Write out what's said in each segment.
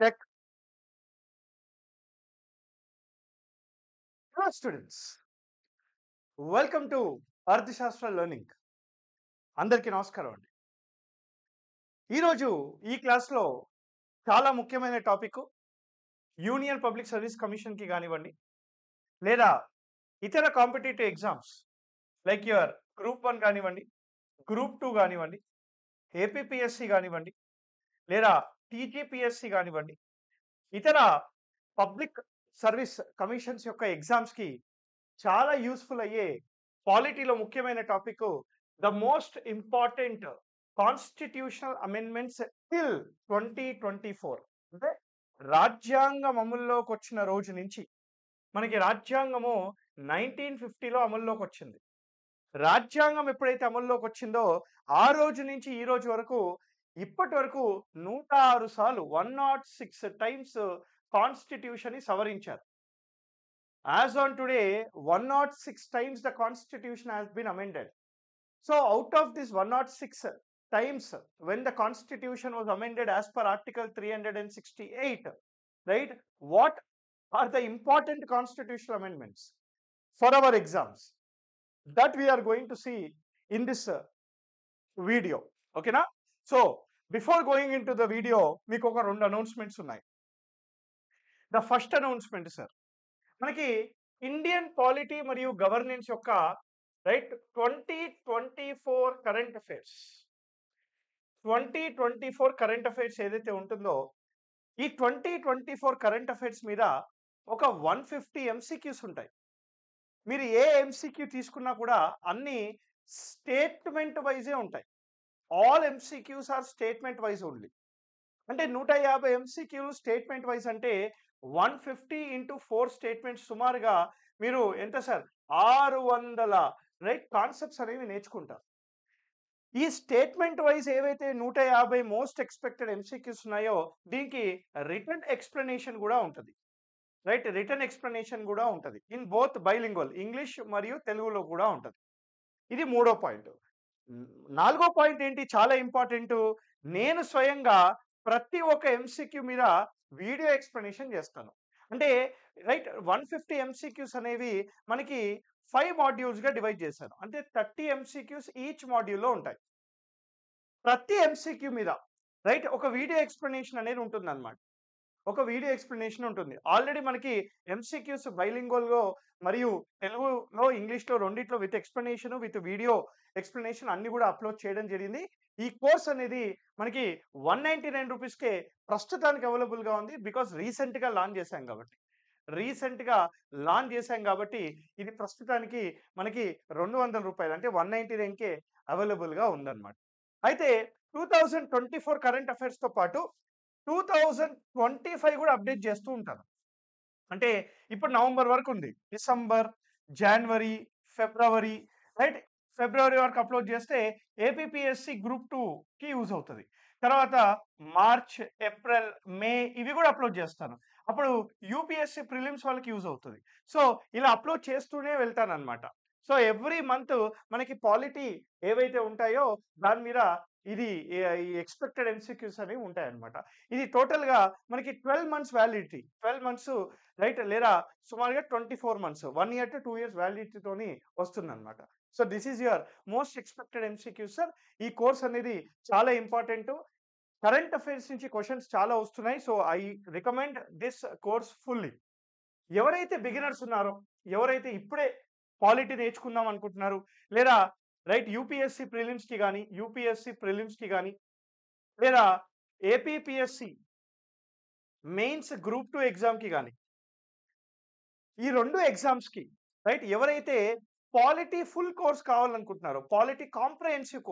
Tech. Hello students, welcome to అర్థశాస్త్ర learning. అందరికీ నమస్కారం అండి. ఈరోజు ఈ క్లాస్లో చాలా ముఖ్యమైన టాపిక్ యూనియన్ పబ్లిక్ సర్వీస్ కమిషన్కి కానివ్వండి, లేదా ఇతర competitive exams like your group 1 కానివ్వండి, గ్రూప్ 2 కానివ్వండి, ఏపీపీఎస్సి కానివ్వండి, లేదా టీజీపీఎస్సి కానివ్వండి, ఇతర పబ్లిక్ సర్వీస్ కమిషన్స్ యొక్క ఎగ్జామ్స్కి చాలా యూస్ఫుల్ అయ్యే పాలిటీలో ముఖ్యమైన topic the most important constitutional amendments till 2024. అంటే రాజ్యాంగం అమల్లోకి వచ్చిన రోజు నుంచి మనకి రాజ్యాంగము 1950లో అమల్లోకి వచ్చింది. రాజ్యాంగం ఎప్పుడైతే అమల్లోకి వచ్చిందో ఆ రోజు నుంచి ఈ రోజు వరకు ఇప్పటి వరకు 106 సార్లు 106 టైమ్స్ కాన్స్టిట్యూషన్ ని సవరించారు. As on today, 106 times the constitution has been amended. So out of this 106 times when the constitution was amended as per article 368, right, what are the important constitutional amendments for our exams that we are going to see in this video? Okay na? So before going into the video, meeku oka rendu announcements unnai. The first announcement, sir, మనకి Indian polity మరియు governance యొక్క right 2024 current affairs 2024 current affairs ఏదైతే ఉంటుందో ఈ 2024 current affairs మీద ఒక 150 MCQs ఉంటాయి. మీరు ఏ ఎంసీక్యూ తీసుకున్నా కూడా అన్ని స్టేట్మెంట్ వైజే ఉంటాయి. All MCQs are statement wise only. అంటే 150 ఎంసీక్యూలు స్టేట్మెంట్ వైజ్ అంటే 150 into 4 స్టేట్మెంట్స్ సుమారుగా మీరు ఎంత సార్ 600 రైట్ కాన్సెప్ట్స్ అనేవి నేర్చుకుంటారు. ఈ స్టేట్మెంట్ వైజ్ ఏవైతే 150 మోస్ట్ ఎక్స్పెక్టెడ్ ఎంసీక్యూస్ ఉన్నాయో దీనికి రిటర్న్ ఎక్స్ప్లెనేషన్ కూడా ఉంటుంది. రైట్, రిటర్న్ ఎక్స్ప్లెనేషన్ కూడా ఉంటుంది ఇన్ బోత్ బైలింగ్వల్, ఇంగ్లీష్ మరియు తెలుగులో కూడా ఉంటుంది. ఇది మూడో పాయింట్. నాలుగో పాయింట్ ఏంటి, చాలా ఇంపార్టెంట్, నేను స్వయంగా ప్రతి ఒక్క ఎంసీక్యూ మీద వీడియో ఎక్స్ప్లెనేషన్ చేస్తాను. అంటే రైట్ 150 ఎంసీక్యూస్ అనేవి మనకి 5 మాడ్యూల్స్గా డివైడ్ చేశాను. అంటే 30 ఎంసీక్యూస్ ఈచ్ మాడ్యూల్లో ఉంటాయి. ప్రతి ఎంసీక్యూ మీద రైట్ ఒక వీడియో ఎక్స్ప్లెనేషన్ అనేది ఉంటుంది అనమాట. ఒక వీడియో ఎక్స్ప్లెనేషన్ ఉంటుంది. ఆల్రెడీ మనకి ఎంసీక్యూస్ బైలింగ్వల్గా మరియు తెలుగులో ఇంగ్లీష్లో రెండిట్లో with explanation with video explanation అన్ని కూడా అప్లోడ్ చేయడం జరిగింది. ఈ కోర్స్ అనేది మనకి 199 రూపీస్కే ప్రస్తుతానికి అవైలబుల్గా ఉంది. బికాస్ రీసెంట్గా లాంచ్ చేశాం కాబట్టి ఇది ప్రస్తుతానికి మనకి 200 రూపాయలు అంటే 199కే అవైలబుల్గా ఉందన్నమాట. అయితే 2024 కరెంట్ అఫైర్స్తో పాటు 2025 కూడా అప్డేట్ చేస్తూ ఉంటాను. అంటే ఇప్పుడు నవంబర్ వరకు ఉంది, డిసెంబర్, జనవరి, ఫిబ్రవరి, రైట్, ఫిబ్రవరి వరకు అప్లోడ్ చేస్తే ఏపీపీఎస్సి గ్రూప్ 2కి యూజ్ అవుతుంది. తర్వాత మార్చ్, ఏప్రిల్, మే ఇవి కూడా అప్లోడ్ చేస్తాను. అప్పుడు యూపీఎస్సి ప్రిలిమ్స్ వాళ్ళకి యూజ్ అవుతుంది. సో ఇలా అప్లోడ్ చేస్తూనే వెళ్తాను అనమాట. సో ఎవ్రీ మంత్ మనకి పాలిటీ ఏవైతే ఉంటాయో దాని మీద ఇది ఈ ఎక్స్పెక్టెడ్ ఎంసీక్యూస్ అనేవి ఉంటాయన్నమాట. ఇది టోటల్గా మనకి 12 మంత్స్ వ్యాలిడిటీ, 12 మంత్స్ రైట్, లేదా సుమారుగా 24 మంత్స్, 1 year to 2 years వ్యాలిడిటీతోని వస్తుందన్నమాట. So this is your most expected MCQs sir. ఈ కోర్స్ అనేది చాలా ఇంపార్టెంట్. కరెంట్ అఫైర్స్ నుంచి క్వశ్చన్స్ చాలా వస్తున్నాయి. So I recommend this course fully. ఎవరైతే బిగినర్స్ ఉన్నారో, ఎవరైతే ఇప్పుడే పాలిటీ నేర్చుకుందాం అనుకుంటున్నారు, లేదా రైట్ యూపీఎస్సి ప్రిలిమ్స్కి కానీ, యూపీఎస్సి ప్రిలిమ్స్కి కానీ, లేదా ఏపీపీఎస్సి మెయిన్స్ గ్రూప్ 2 ఎగ్జామ్కి కానీ, ఈ 2 ఎగ్జామ్స్కి రైట్ ఎవరైతే పాలిటీ ఫుల్ కోర్స్ కావాలనుకుంటున్నారో, polity comprehensive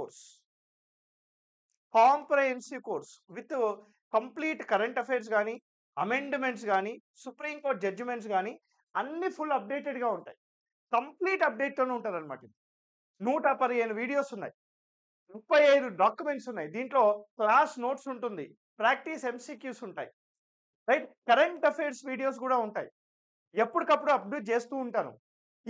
course with complete current affairs కానీ, అమెండ్మెంట్స్ కానీ, సుప్రీంకోర్టు జడ్జిమెంట్స్ కానీ అన్ని ఫుల్ అప్డేటెడ్గా ఉంటాయి. కంప్లీట్ అప్డేట్తోనే ఉంటుంది అనమాట. 115 వీడియోస్ ఉన్నాయి, 35 డాక్యుమెంట్స్ ఉన్నాయి. దీంట్లో క్లాస్ నోట్స్ ఉంటుంది, ప్రాక్టీస్ ఎంసీక్యూస్ ఉంటాయి, రైట్, కరెంట్ అఫైర్స్ వీడియోస్ కూడా ఉంటాయి. ఎప్పటికప్పుడు అప్డేట్ చేస్తూ ఉంటాను.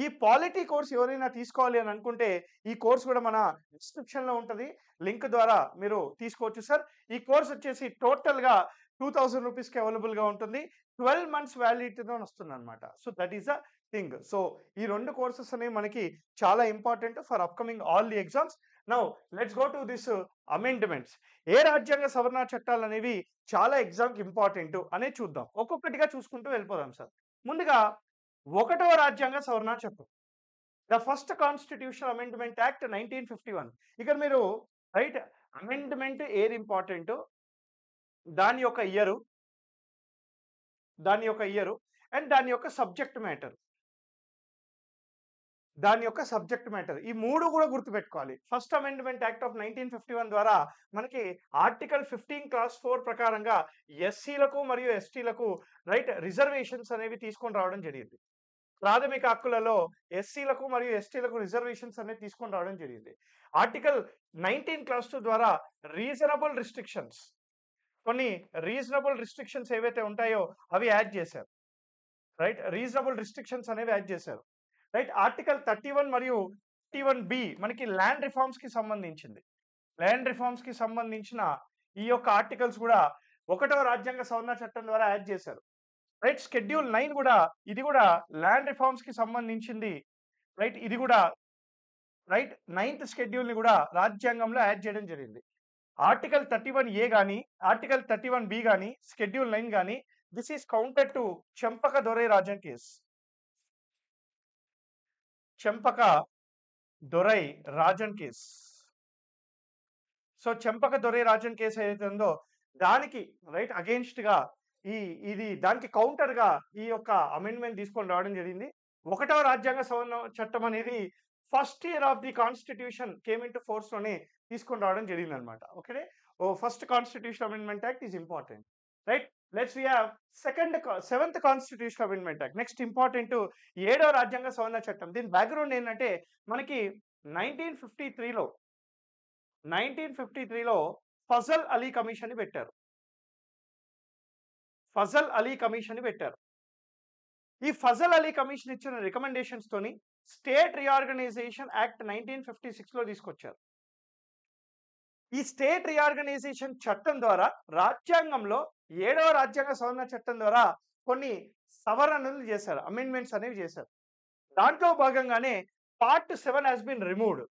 ఈ పాలిటీ కోర్స్ ఎవరైనా తీసుకోవాలి అని అనుకుంటే ఈ కోర్స్ కూడా మన డిస్క్రిప్షన్లో ఉంటుంది, లింక్ ద్వారా మీరు తీసుకోవచ్చు సార్. ఈ కోర్స్ వచ్చేసి టోటల్గా రూపీస్కి అవైలబుల్గా ఉంటుంది. 12 మంత్స్ వ్యాలిడిటీతో వస్తుంది అనమాట. So that is the thing. So ఈ రెండు కోర్సెస్ అనేవి మనకి చాలా important for upcoming all the exams. Now let's go to this amendments. ఏ రాజ్యాంగ సవరణ చట్టాలు అనేవి చాలా ఎగ్జామ్కి ఇంపార్టెంట్ అనేది చూద్దాం. ఒక్కొక్కటిగా చూసుకుంటూ వెళ్ళిపోదాం సార్. ముందుగా 1వ రాజ్యాంగ సవరణ చట్టం, the first constitution amendment act 1951. ఇక్కడ మీరు రైట్ అమెండ్మెంట్ ఏది ఇంపార్టెంట్, దాని యొక్క ఇయరు, అండ్ దాని యొక్క సబ్జెక్ట్ మ్యాటర్, ఈ మూడు కూడా గుర్తుపెట్టుకోవాలి. ఫస్ట్ అమెండ్మెంట్ యాక్ట్ ఆఫ్ 1951 ద్వారా మనకి ఆర్టికల్ 15 క్లాస్ 4 ప్రకారంగా ఎస్సీలకు మరియు ఎస్టీలకు రైట్ రిజర్వేషన్స్ అనేవి తీసుకొని రావడం జరిగింది. ప్రాథమిక హక్కులలో ఎస్సీలకు మరియు ఎస్టీలకు రిజర్వేషన్స్ అనేది తీసుకొని రావడం జరిగింది. ఆర్టికల్ 19 క్లాస్ 2 ద్వారా రీజనబుల్ రిస్ట్రిక్షన్స్, కొన్ని రీజనబుల్ రిస్ట్రిక్షన్స్ ఏవైతే ఉంటాయో అవి యాడ్ చేశారు. రైట్, రీజనబుల్ రిస్ట్రిక్షన్స్ అనేవి యాడ్ చేశారు. రైట్, ఆర్టికల్ 31 మరియు 31B మనకి ల్యాండ్ రిఫార్మ్స్ కి సంబంధించింది. ల్యాండ్ రిఫార్మ్స్ కి సంబంధించిన ఈ యొక్క ఆర్టికల్స్ కూడా 1వ రాజ్యాంగ సవరణ చట్టం ద్వారా యాడ్ చేశారు. రైట్, షెడ్యూల్ 9 కూడా, ఇది కూడా ల్యాండ్ రిఫార్మ్స్ కి సంబంధించింది. రైట్, ఇది కూడా రైట్ 9th షెడ్యూల్ ని కూడా రాజ్యాంగంలో యాడ్ చేయడం జరిగింది. ఆర్టికల్ 31A కానీ, ఆర్టికల్ 31B కానీ, షెడ్యూల్ 9 కానీ, this is counted to Champaka Dorai Rajan case. Champaka Dorai Rajan case. So Champaka Dorai Rajan case ఏదైతే ఉందో దానికి రైట్ అగేన్స్ట్ గా ఇది దానికి కౌంటర్ గా ఈ యొక్క అమెండ్మెంట్ తీసుకొని రావడం జరిగింది. 1వ రాజ్యాంగ సవరణ చట్టం అనేది first year of the constitution came in to force లోనే తీసుకొని రావడం జరిగింది అనమాట. Okay, first constitution amendment act is important. Right, let's we have seventh constitution amendment act. Next important 7వ రాజ్యాంగ సవరణ చట్టం. దీని బ్యాక్గ్రౌండ్ ఏంటంటే మనకి 1953లో ఫజల్ అలీ కమిషన్ ని పెట్టారు. ఈ ఫజల్ అలీ కమిషన్ ఇచ్చిన రికమెండేషన్స్ తోని స్టేట్ రీఆర్గనైజేషన్ యాక్ట్ 1956లో తీసుకొచ్చారు. ఈ స్టేట్ రీఆర్గనైజేషన్ చట్టం ద్వారా రాజ్యాంగంలో 7వ రాజ్యాంగ సవరణ చట్టం ద్వారా కొన్ని సవరణలు చేశారు, అమెండ్మెంట్స్ అనేవి చేశారు. దాంట్లో భాగంగానే పార్ట్ 7 has been removed.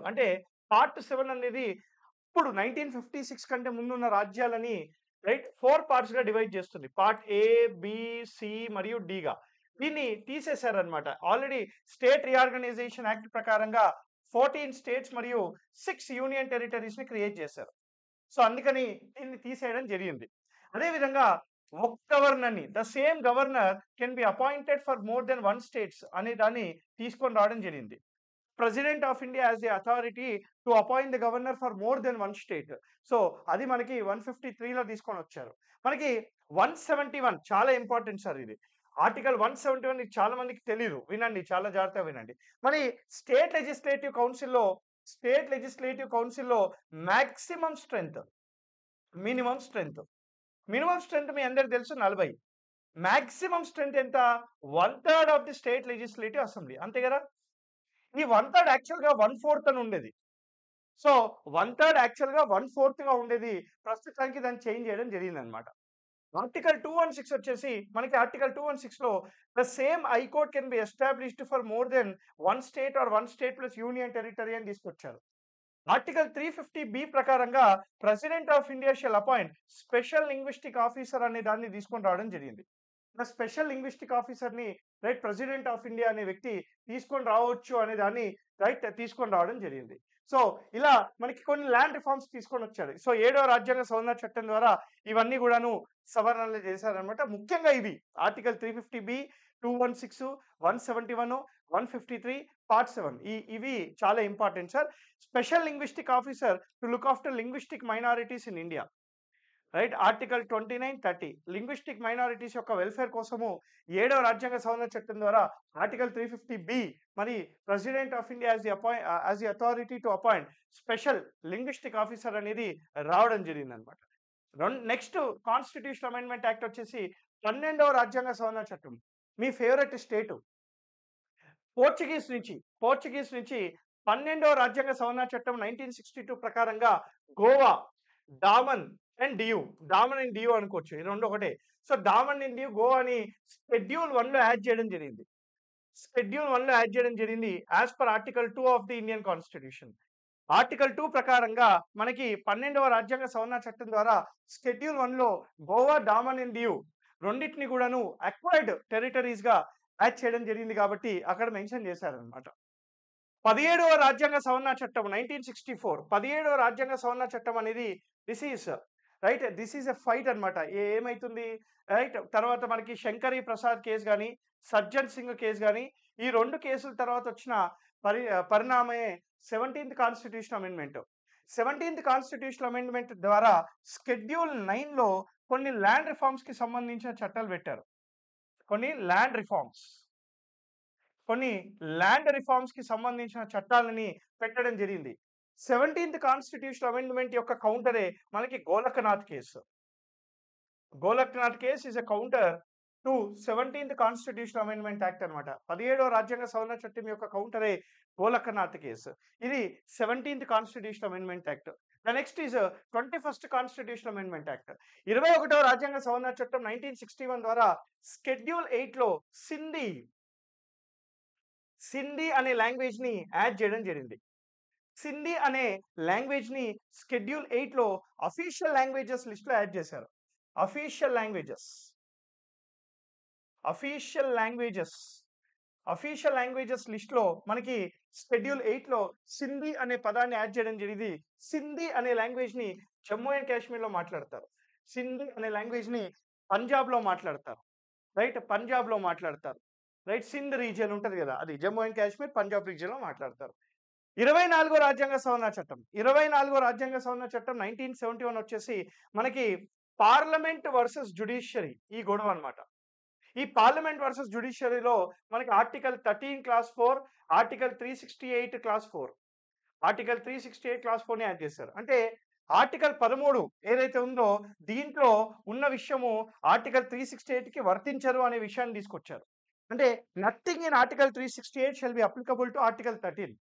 అంటే పార్ట్ 7 అనేది ఇప్పుడు 1956 కంటే ముందున్న రాజ్యాలని రైట్ 4 పార్ట్స్ గా డివైడ్ చేస్తుంది. పార్ట్ A, B, C మరియు D గా దీన్ని తీసేశారనమాట. ఆల్రెడీ స్టేట్ రీఆర్గనైజేషన్ యాక్ట్ ప్రకారంగా 14 స్టేట్స్ మరియు 6 యూనియన్ టెరిటరీస్ ని క్రియేట్ చేశారు. సో అందుకని దీన్ని తీసేయడం జరిగింది. అదేవిధంగా ఒక గవర్నర్ని, the same governor can be appointed for more than 1 states అనే దాన్ని తీసుకొని రావడం జరిగింది. President of India has the authority to appoint the governor for more than 1 state. So అది మనకి 153లో తీసుకొని వచ్చారు. మనకి 171 చాలా ఇంపార్టెంట్ సార్. ఇది ఆర్టికల్ 171 చాలా మందికి తెలియదు, వినండి, చాలా జాగ్రత్తగా వినండి. మరి స్టేట్ లెజిస్లేటివ్ కౌన్సిల్లో మాక్సిమం స్ట్రెంగ్త్, మినిమం స్ట్రెంగ్త్ మీ అందరికి తెలుసు 40. మాక్సిమం స్ట్రెంగ్త్ ఎంత? 1/3 of the state legislative assembly, అంతే కదా. ఈ 1/3 యాక్చువల్ గా 1/4 అని ఉండేది. సో 1/3 యాక్చువల్ గా 1/4 గా ఉండేది. ప్రస్తుతానికి దాన్ని చేంజ్ చేయడం జరిగింది అనమాట. ఆర్టికల్ 216 వచ్చేసి మనకి ఆర్టికల్ 216లో the same high court can be established for more than 1 state or 1 state plus union territory అని తీసుకొచ్చారు. ఆర్టికల్ 350B ప్రకారంగా president of India shall appoint special linguistic officer అనే దాన్ని తీసుకొని రావడం జరిగింది. స్పెషల్ లింగ్విస్టిక్ ఆఫీసర్ ని రైట్ ప్రెసిడెంట్ ఆఫ్ ఇండియా అనే వ్యక్తి తీసుకొని రావచ్చు అనే దాన్ని రైట్ తీసుకొని రావడం జరిగింది. సో ఇలా మనకి కొన్ని ల్యాండ్ రిఫార్మ్స్ తీసుకొని వచ్చాడు. సో 7వ రాజ్యాంగ సవరణ చట్టం ద్వారా ఇవన్నీ కూడాను సవరణలు చేశారనమాట. ముఖ్యంగా ఇవి ఆర్టికల్ 350B, 216, 171, 153, పార్ట్ 7 ఇవి చాలా important sir. Special linguistic officer to look after linguistic minorities in India. Right, article 29, 30 linguistic minorities యొక్క వెల్ఫేర్ కోసము 7వ రాజ్యాంగ సవరణ చట్టం ద్వారా ఆర్టికల్ 350B మరి president of India as the authority to appoint special linguistic officer అనేది రావడం జరిగింది అనమాట. నెక్స్ట్ కాన్స్టిట్యూషన్ అమెండ్మెంట్ యాక్ట్ వచ్చేసి 12వ రాజ్యాంగ సవరణ చట్టం. మీ ఫేవరెట్ స్టేట్ పోర్చుగీస్ నుంచి 12వ రాజ్యాంగ సవరణ చట్టం 1962 ప్రకారంగా గోవా, డామన్ అండ్ డియు, డామన్ అండ్ డియు అనుకోవచ్చు, ఈ రెండు ఒకటే. సో డామన్ అండ్ డియు గోవాని షెడ్యూల్ 1 లో యాడ్ చేయడం జరిగింది. షెడ్యూల్ 1 లో యాడ్ చేయడం జరిగింది as per article 2 of the Indian constitution. Article 2 ప్రకారంగా మనకి 12వ రాజ్యాంగ సవరణ చట్టం ద్వారా షెడ్యూల్ 1 లో గోవా, డామన్ అండ్ డియు రెండింటిని కూడాను అక్వైర్డ్ టెరిటరీస్ గా యాడ్ చేయడం జరిగింది కాబట్టి అక్కడ మెన్షన్ చేశారనమాట. 17వ రాజ్యాంగ సవరణ చట్టం 1964, 17వ రాజ్యాంగ సవరణ చట్టం అనేది దిస్ ఈస్ ఎ ఫైట్ అనమాట. ఏమైతుంది రైట్, తర్వాత మనకి శంకరి ప్రసాద్ కేసు కానీ, సజ్జన్ సింగ్ కేసు కానీ, ఈ రెండు కేసుల తర్వాత వచ్చిన పరిణామమే 17th constitution amendment. 17th constitution amendment ద్వారా షెడ్యూల్ 9 లో కొన్ని ల్యాండ్ రిఫార్మ్స్ కి సంబంధించిన చట్టాలు పెట్టారు. కొన్ని ల్యాండ్ రిఫార్మ్స్ కి సంబంధించిన చట్టాలని పెట్టడం జరిగింది. 17th కాన్స్టిట్యూషన్ అమెండ్మెంట్ యొక్క కౌంటరే మనకి Golaknath case. Golaknath case is a counter to 17th constitution amendment act అనమాట. 17వ రాజ్యాంగ సవరణ చట్టం యొక్క కౌంటరే గోలక్నాథ్ కేసు. ఇది 17th constitution amendment act. The next is 21st constitution amendment act. 21వ రాజ్యాంగ సవరణ చట్టం 1961 ద్వారా షెడ్యూల్ 8 లో సింధీ అనే లాంగ్వేజ్ ని యాడ్ చేయడం జరిగింది. సింధీ అనే లాంగ్వేజ్ ని షెడ్యూల్ 8 లో అఫీషియల్ లాంగ్వేజెస్ లిస్ట్ లో యాడ్ చేశారు. అఫీషియల్ లాంగ్వేజెస్ లిస్ట్ లో మనకి షెడ్యూల్ 8 లో సింధీ అనే పదాన్ని యాడ్ చేయడం జరిగింది. సింధీ అనే లాంగ్వేజ్ ని జమ్మూ అండ్ కాశ్మీర్ లో మాట్లాడతారు. సింధీ అనే లాంగ్వేజ్ ని పంజాబ్ లో మాట్లాడతారు. రైట్, సింధ్ రీజియన్ ఉంటది కదా, అది జమ్మూ అండ్ కాశ్మీర్, పంజాబ్ రీజియన్ లో మాట్లాడతారు. 24వ రాజ్యాంగ సవరణ చట్టం 1971 వచ్చేసి మనకి పార్లమెంట్ వర్సెస్ జ్యుడిషియరీ ఈ గొడవ అనమాట. ఈ పార్లమెంట్ వర్సెస్ జ్యుడిషియరీలో మనకి ఆర్టికల్ 13 క్లాస్ 4, ఆర్టికల్ 368 క్లాస్ 4 ని యాడ్ చేశారు. అంటే ఆర్టికల్ 13 ఏదైతే ఉందో దీంట్లో ఉన్న విషయము ఆర్టికల్ 368 కి వర్తించరు అనే విషయాన్ని తీసుకొచ్చారు. అంటే nothing in article 368 shall be applicable to article 13.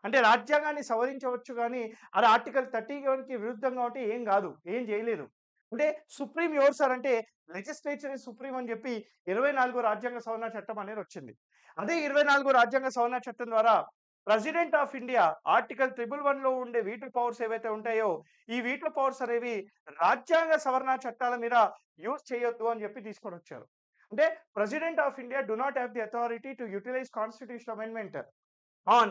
అంటే రాజ్యాంగాన్ని సవరించవచ్చు కానీ అది ఆర్టికల్ 31కి విరుద్ధంగా ఉంటే ఏం కాదు, ఏం చేయలేదు. అంటే సుప్రీం ఎవరు సార్ అంటే లెజిస్లేచర్ సుప్రీం అని చెప్పి 24వ రాజ్యాంగ సవరణ చట్టం అనేది వచ్చింది. అదే 24వ రాజ్యాంగ సవరణ చట్టం ద్వారా ప్రెసిడెంట్ ఆఫ్ ఇండియా ఆర్టికల్ 111 లో ఉండే వీటో పవర్స్ ఏవైతే ఉంటాయో ఈ వీటో పవర్స్ అనేవి రాజ్యాంగ సవరణ చట్టాల మీద యూజ్ చేయొద్దు అని చెప్పి తీసుకొని వచ్చారు. అంటే president of India do not have the authority to utilize constitution amendment on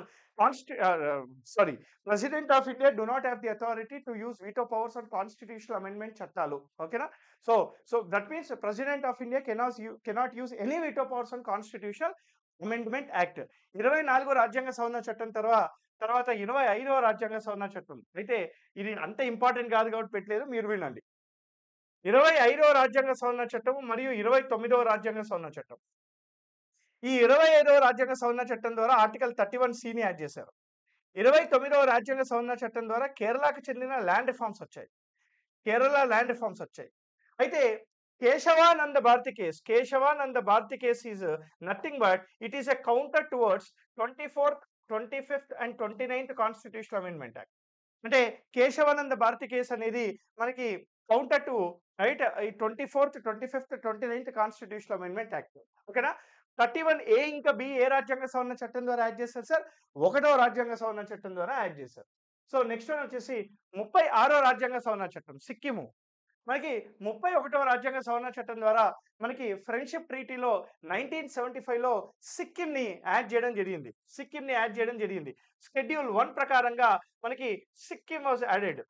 President of India do not have the authority to use veto powers on constitutional amendment chattalu. Okay na? So that means the President of India cannot use any veto powers on Constitutional Amendment Act. 24వ రాజ్యాంగ సవరణ చట్టం తర్వాత 25వ రాజ్యాంగ సవరణ చట్టం అయితే ఇది అంత ఇంపార్టెంట్ కాదు కాబట్టి పెట్టలేదు, మీరు వినండి. 25వ రాజ్యాంగ సవరణ చట్టం మరియు 29వ రాజ్యాంగ సవరణ చట్టం. ఈ 25వ రాజ్యాంగ సవరణ చట్టం ద్వారా ఆర్టికల్ 31C ని యాడ్ చేశారు. 29వ రాజ్యాంగ సవరణ చట్టం ద్వారా కేరళకు చెందిన ల్యాండ్ రిఫార్మ్స్ వచ్చాయి. అయితే Kesavananda Bharati case is nothing but it is a counter towards 24th, 25th and 29th constitutional amendment act. అంటే కేశవానంద భారతి కేసు అనేది మనకి కౌంటర్ టు రైట్ ఈ 24th, 25th, 29th constitutional amendment act. ఓకేనా? 31A ఇంకా B ఏ రాజ్యాంగ సవరణ చట్టం ద్వారా యాడ్ చేశారు సార్? 1వ రాజ్యాంగ సవరణ చట్టం ద్వారా యాడ్ చేశారు. సో నెక్స్ట్ వన్ వచ్చేసి 36వ రాజ్యాంగ సవరణ చట్టం సిక్కిము. మనకి 31వ రాజ్యాంగ సవరణ చట్టం ద్వారా మనకి ఫ్రెండ్షిప్ ట్రీటీలో 1975 లో సిక్కింని యాడ్ చేయడం జరిగింది. షెడ్యూల్ 1 ప్రకారంగా మనకి Sikkim was added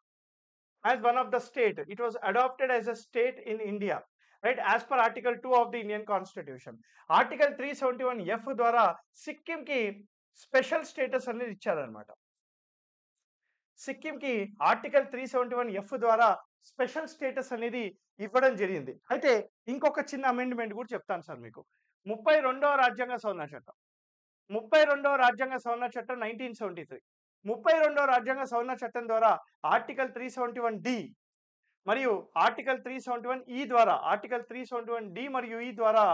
as one of the state. It was adopted as a state in India, right, as per article 2 of the Indian Constitution. Article 371F ద్వారా సిక్కిం కి స్పెషల్ స్టేటస్ అనేది ఇచ్చారన్నమాట. సిక్కిం కి ఆర్టికల్ 371F ద్వారా special status అనేది ఇవ్వడం జరిగింది. అయితే ఇంకొక చిన్న అమెండ్మెంట్ కూడా చెప్తాను సార్ మీకు. 32వ రాజ్యాంగ సవరణ చట్టం 1973. 32వ రాజ్యాంగ సవరణ చట్టం ద్వారా ఆర్టికల్ 371D మరియు ఆర్టికల్ 371E ద్వారా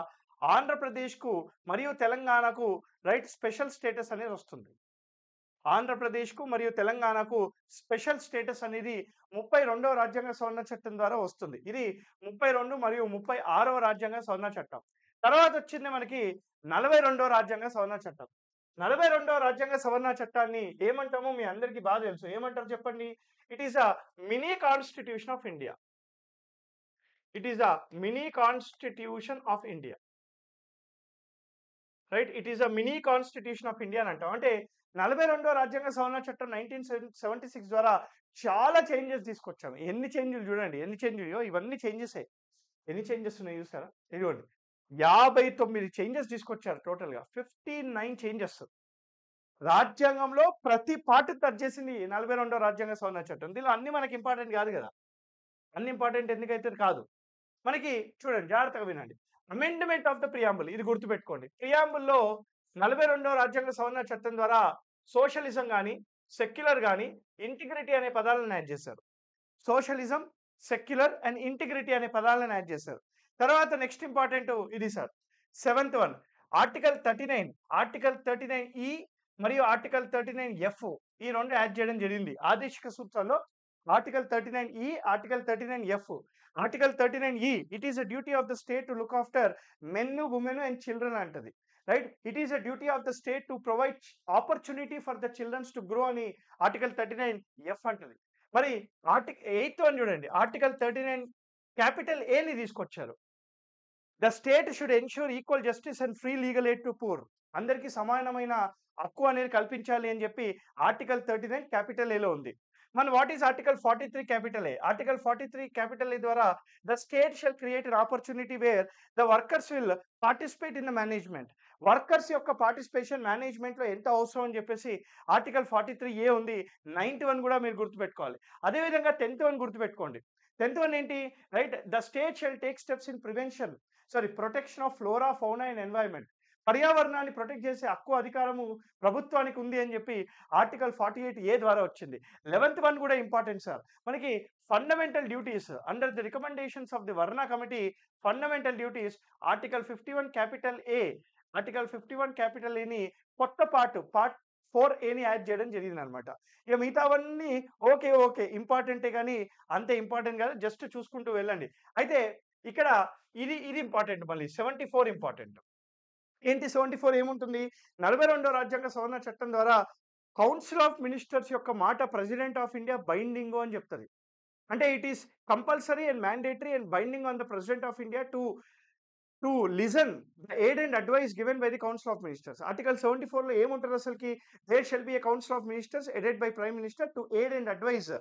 ఆంధ్రప్రదేశ్కు మరియు తెలంగాణకు రైట్ స్పెషల్ స్టేటస్ అనేది వస్తుంది. ఆంధ్రప్రదేశ్కు మరియు తెలంగాణకు స్పెషల్ స్టేటస్ అనేది 32వ రాజ్యాంగ సవరణ చట్టం ద్వారా వస్తుంది. ఇది 32 మరియు 36వ రాజ్యాంగ సవరణ చట్టం. తర్వాత వచ్చింది మనకి 42వ రాజ్యాంగ సవరణ చట్టం. 42వ రాజ్యాంగ సవరణ చట్టాన్ని ఏమంటామో మీ అందరికీ బాగా తెలుసు. ఏమంటారు చెప్పండి? It is a mini constitution of India. It is a mini constitution of India. Right, it is a mini constitution of India అని అంటాం. అంటే 42వ రాజ్యాంగ సవరణ చట్టం 1976 ద్వారా చాలా చేంజెస్ తీసుకొచ్చాము. ఎన్ని చేంజ్‌లు చూడండి, ఎన్ని చేంజ్‌లు ఇవన్నీ చేంజెసే. ఎన్ని చేంజెస్ ఉన్నాయి చూసారా? ఇదిగోండి 59 చేంజెస్ తీసుకొచ్చారు టోటల్‌గా. 59 చేంజెస్. రాజ్యాంగంలో ప్రతి పార్ట్‌కి టచ్ చేసింది 42వ రాజ్యాంగ సవరణ చట్టం. దీనిలో అన్నీ మనకి ఇంపార్టెంట్ కాదు కదా! అన్ని ఇంపార్టెంట్ ఎందుకైతే కాదు. మనకి చూడండి జాగ్రత్తగా వినండి. అమెండ్మెంట్ ఆఫ్ ద ప్రియాంబుల్ ఇది గుర్తుపెట్టుకోండి. ప్రియాంబుల్‌లో 42వ రాజ్యాంగ సవరణ చట్టం ద్వారా సోషలిజం గాని, సెక్యులర్ గాని, ఇంటిగ్రిటీ అనే పదాలను యాడ్ చేశారు. సోషలిజం, సెక్యులర్ అండ్ ఇంటిగ్రిటీ అనే పదాలను యాడ్ చేశారు. తర్వాత నెక్స్ట్ ఇంపార్టెంట్ ఇది sir. Seventh one article 39, article 39E మరియు ఆర్టికల్ 39F ఈ 2 యాడ్ చేయడం జరిగింది. ఆదేశిక సూత్రాల్లో article 39E, article 39F. Article 39E it is a duty of the state to look after men, women and children అంటది. Right, it is a duty of the state to provide opportunity for the childrens to grow అని article 39F అంటది. మరి eighth one చూడండి, article 39 capital ఏని తీసుకొచ్చారు. The state should ensure equal justice and free legal aid to poor. అందరికీ సమానమైన హక్కు అనేది కల్పించాలి అని చెప్పి ఆర్టికల్ 39 క్యాపిటల్ ఏలో ఉంది. మన what is article 43 capital A? Article 43 capital A ద్వారా the state shall create an opportunity where the workers will participate in the management. Workers యొక్క పార్టిసిపేషన్ మేనేజ్మెంట్ లో ఎంత అవసరం అని చెప్పేసి ఆర్టికల్ 43A ఉంది. 9th వన్ కూడా మీరు గుర్తుపెట్టుకోవాలి. అదేవిధంగా 10th వన్ గుర్తుపెట్టుకోండి. 10th వన్ ఏంటి? Right, the state shall take steps in protection of flora, fauna and environment. పర్యావరణాన్ని ప్రొటెక్ట్ చేసే హక్కు అధికారము ప్రభుత్వానికి ఉంది అని చెప్పి ఆర్టికల్ 48A ద్వారా వచ్చింది. 11th వన్ కూడా ఇంపార్టెంట్ సార్. మనకి fundamental duties under the recommendations of the Swaran committee, fundamental duties article 51 capital A, article 51 capital ఏని కొత్త పార్ట్ 4Aని యాడ్ చేయడం జరిగిందనమాట. ఇక మిగతావన్నీ ఓకే ఇంపార్టెంటే కానీ అంత ఇంపార్టెంట్ కాదు, జస్ట్ చూసుకుంటూ వెళ్ళండి. అయితే ఇక్కడ ఇది ఇంపార్టెంట్. మళ్ళీ 74 ఇంపార్టెంట్. ఏంటి 74 ఏముంటుంది? 42వ రాజ్యాంగ సవరణ చట్టం ద్వారా కౌన్సిల్ ఆఫ్ మినిస్టర్స్ యొక్క మాట ప్రెసిడెంట్ ఆఫ్ ఇండియా బైండింగ్ అని చెప్తది. అంటే it is compulsory and mandatory and binding on the president of India to listen the aid and advice given by the council of ministers. Article 74 లో ఏముంటది అసలుకి? There shall be a council of ministers headed by prime minister to aid and advise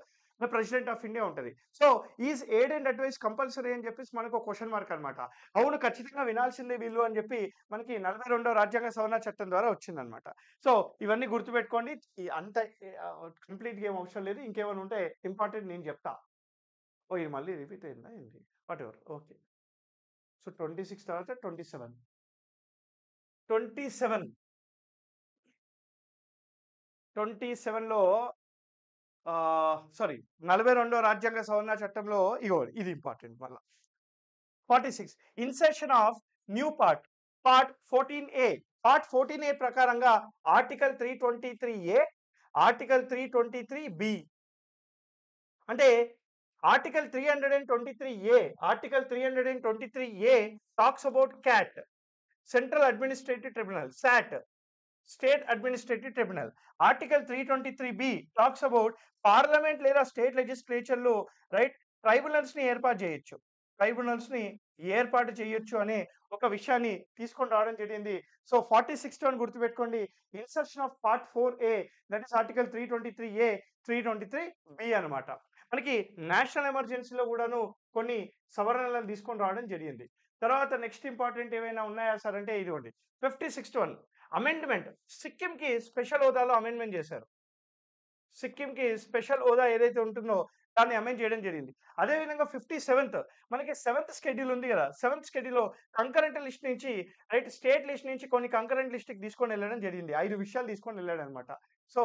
the president of India ఉంటది. So is aid and advice compulsory అని చెప్పేసి మనకు ఒక question mark అనమాట. అవును ఖచ్చితంగా వినాల్సిందే వీళ్ళు అని చెప్పి మనకి 42వ రాజ్యాంగ సవరణ చట్టం ద్వారా వచ్చిందనమాట. సో ఇవన్నీ గుర్తుపెట్టుకోండి. ఈ అంత కంప్లీట్‌గా ఏం అవసరం లేదు. ఇంకేమైనా ఉంటే ఇంపార్టెంట్ నేను చెప్తా. ఇది మళ్ళీ రిపీట్ అయిందా ఏంటి? Whatever okay. సో 26 తర్వాత 27. 27లో సారీ 42వ రాజ్యాంగ సవరణ చట్టంలో ఇది ఇంపార్టెంట్ మళ్ళా. 46 insertion of new part 14A. Part 14A ప్రకారంగా ఆర్టికల్ 323A, ఆర్టికల్ 323B. అంటే article 323A, article 323A talks about cat, central administrative tribunal, SAT, state administrative tribunal. Article 323B talks about parliament లేదా state లెజిస్లేచర్లు right tribunals ని ఏర్పాటు చేయొచ్చు అనే ఒక విషయాన్ని తీసుకొని రావడం జరిగింది. సో 46 వన్ గుర్తుపెట్టుకోండి. Insertion of part 4A that is article 323A, 323B అనమాట. మనకి నేషనల్ ఎమర్జెన్సీలో కూడాను కొన్ని సవరణలను తీసుకొని రావడం జరిగింది. తర్వాత నెక్స్ట్ ఇంపార్టెంట్ ఏమైనా ఉన్నాయా సార్ అంటే ఇదిగోండి 56th వన్ అమెండ్మెంట్. సిక్కింకి స్పెషల్ హోదాలో అమెండ్మెంట్ చేశారు. సిక్కింకి స్పెషల్ హోదా ఏదైతే ఉంటుందో దాన్ని అమెండ్ చేయడం జరిగింది. అదేవిధంగా 57th మనకి 7th షెడ్యూల్ ఉంది కదా. 7th షెడ్యూల్లో కంకరెంట్ లిస్ట్ నుంచి రైట్ స్టేట్ లిస్ట్ నుంచి కొన్ని కంకరెంట్ లిస్ట్కి తీసుకొని వెళ్ళడం జరిగింది. 5 విషయాలు తీసుకొని వెళ్ళాడు అనమాట. సో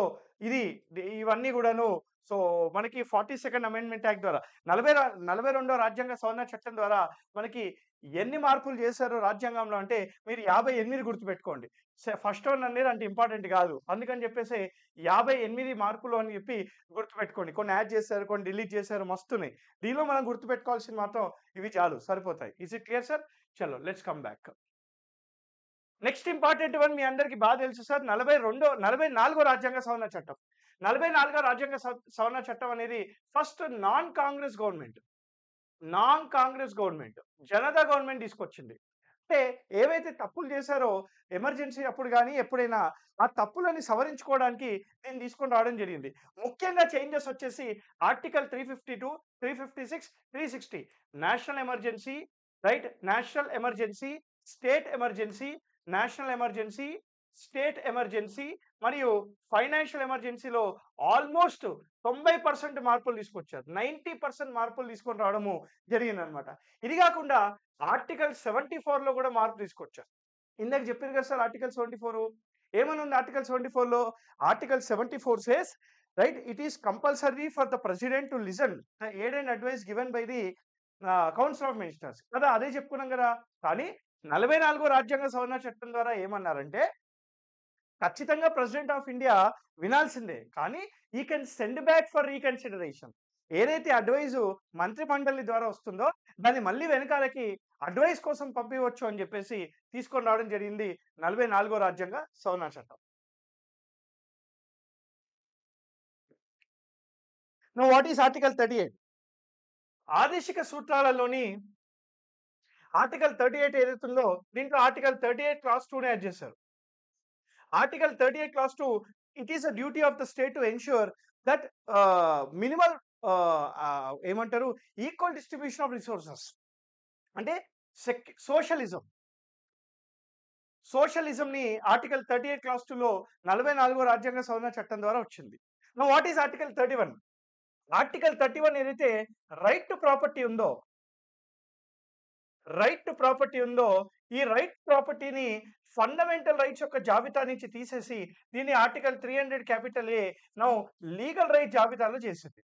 ఇవన్నీ కూడాను సో మనకి 42nd అమెండ్మెంట్ యాక్ట్ ద్వారా 42వ రాజ్యాంగ సవరణ చట్టం ద్వారా మనకి ఎన్ని మార్పులు చేశారో రాజ్యాంగంలో అంటే మీరు 58 గుర్తుపెట్టుకోండి. ఫస్ట్ వన్ అనేది అంత ఇంపార్టెంట్ కాదు. అందుకని చెప్పేసి 58 మార్పులు అని చెప్పి గుర్తుపెట్టుకోండి. కొన్ని యాడ్ చేశారు, కొన్ని డిలీట్ చేశారు, మస్తున్నాయి. దీనిలో మనం గుర్తుపెట్టుకోవాల్సింది మాత్రం ఇవి చాలు, సరిపోతాయి. Is it clear sir? చలో let's come back. Next important one మీ అందరికి బాగా తెలుసు సార్, 44వ రాజ్యాంగ సవరణ చట్టం. 44వ రాజ్యాంగ సవరణ చట్టం అనేది first non Congress government Janata government తీసుకొచ్చింది. అంటే ఏవైతే తప్పులు చేశారో ఎమర్జెన్సీ అప్పుడు కానీ ఎప్పుడైనా ఆ తప్పులని సవరించుకోవడానికి దీన్ని తీసుకొని రావడం జరిగింది. ముఖ్యంగా చేంజెస్ వచ్చేసి article 352, 356, 360 national emergency, right, national emergency, state emergency, national emergency, state emergency మరియు ఫైనాన్షియల్ ఎమర్జెన్సీలో ఆల్మోస్ట్ 90% మార్పులు తీసుకొచ్చారు. 90% మార్పులు తీసుకొని రావడము జరిగిందనమాట. ఇది కాకుండా ఆర్టికల్ 74లో కూడా మార్పు తీసుకొచ్చారు. ఇందాక చెప్పారు కదా సార్ ఆర్టికల్ 74 ఏమని ఉంది ఆర్టికల్ 74లో? Article 74 says right, it is compulsory for the president to listen the aid and advice given by the council of ministers కదా, అదే చెప్పుకున్నాం కదా. కానీ 44వ రాజ్యాంగ సవరణ చట్టం ద్వారా ఏమన్నారంటే ఖచ్చితంగా ప్రెసిడెంట్ ఆఫ్ ఇండియా వినాల్సిందే, కానీ ఈ can send back for reconsideration. ఏదైతే అడ్వైజ్ మంత్రి మండలి ద్వారా వస్తుందో దాన్ని మళ్ళీ వెనకాలకి అడ్వైస్ కోసం పంపించవచ్చు అని చెప్పేసి తీసుకొని రావడం జరిగింది 44వ రాజ్యాంగ సవరణ చట్టం. No what is article 38? ఆదేశిక సూత్రాలలోని ఆర్టికల్ 38 ఏదైతుందో దీంట్లో ఆర్టికల్ 38 క్లాస్ 2 యాడ్ చేశారు. Article 38 clause 2, it is a duty of the state to ensure that minimal ఏమంటారు ఈక్వల్ డిస్ట్రిబ్యూషన్ ఆఫ్ రిసోర్సెస్. అంటే సోషలిజం ని ఆర్టికల్ 38 క్లాస్ 2లో 44వ రాజ్యాంగ సవరణ చట్టం ద్వారా వచ్చింది. No what is article 31? Article 31 ఏదైతే రైట్ టు ప్రాపర్టీ ఉందో ఈ రైట్ ప్రాపర్టీని ఫండమెంటల్ రైట్స్ యొక్క జాబితా నుంచి తీసేసి దీన్ని ఆర్టికల్ 300 నౌ లీగల్ రైట్ జాబితాలో చేసింది.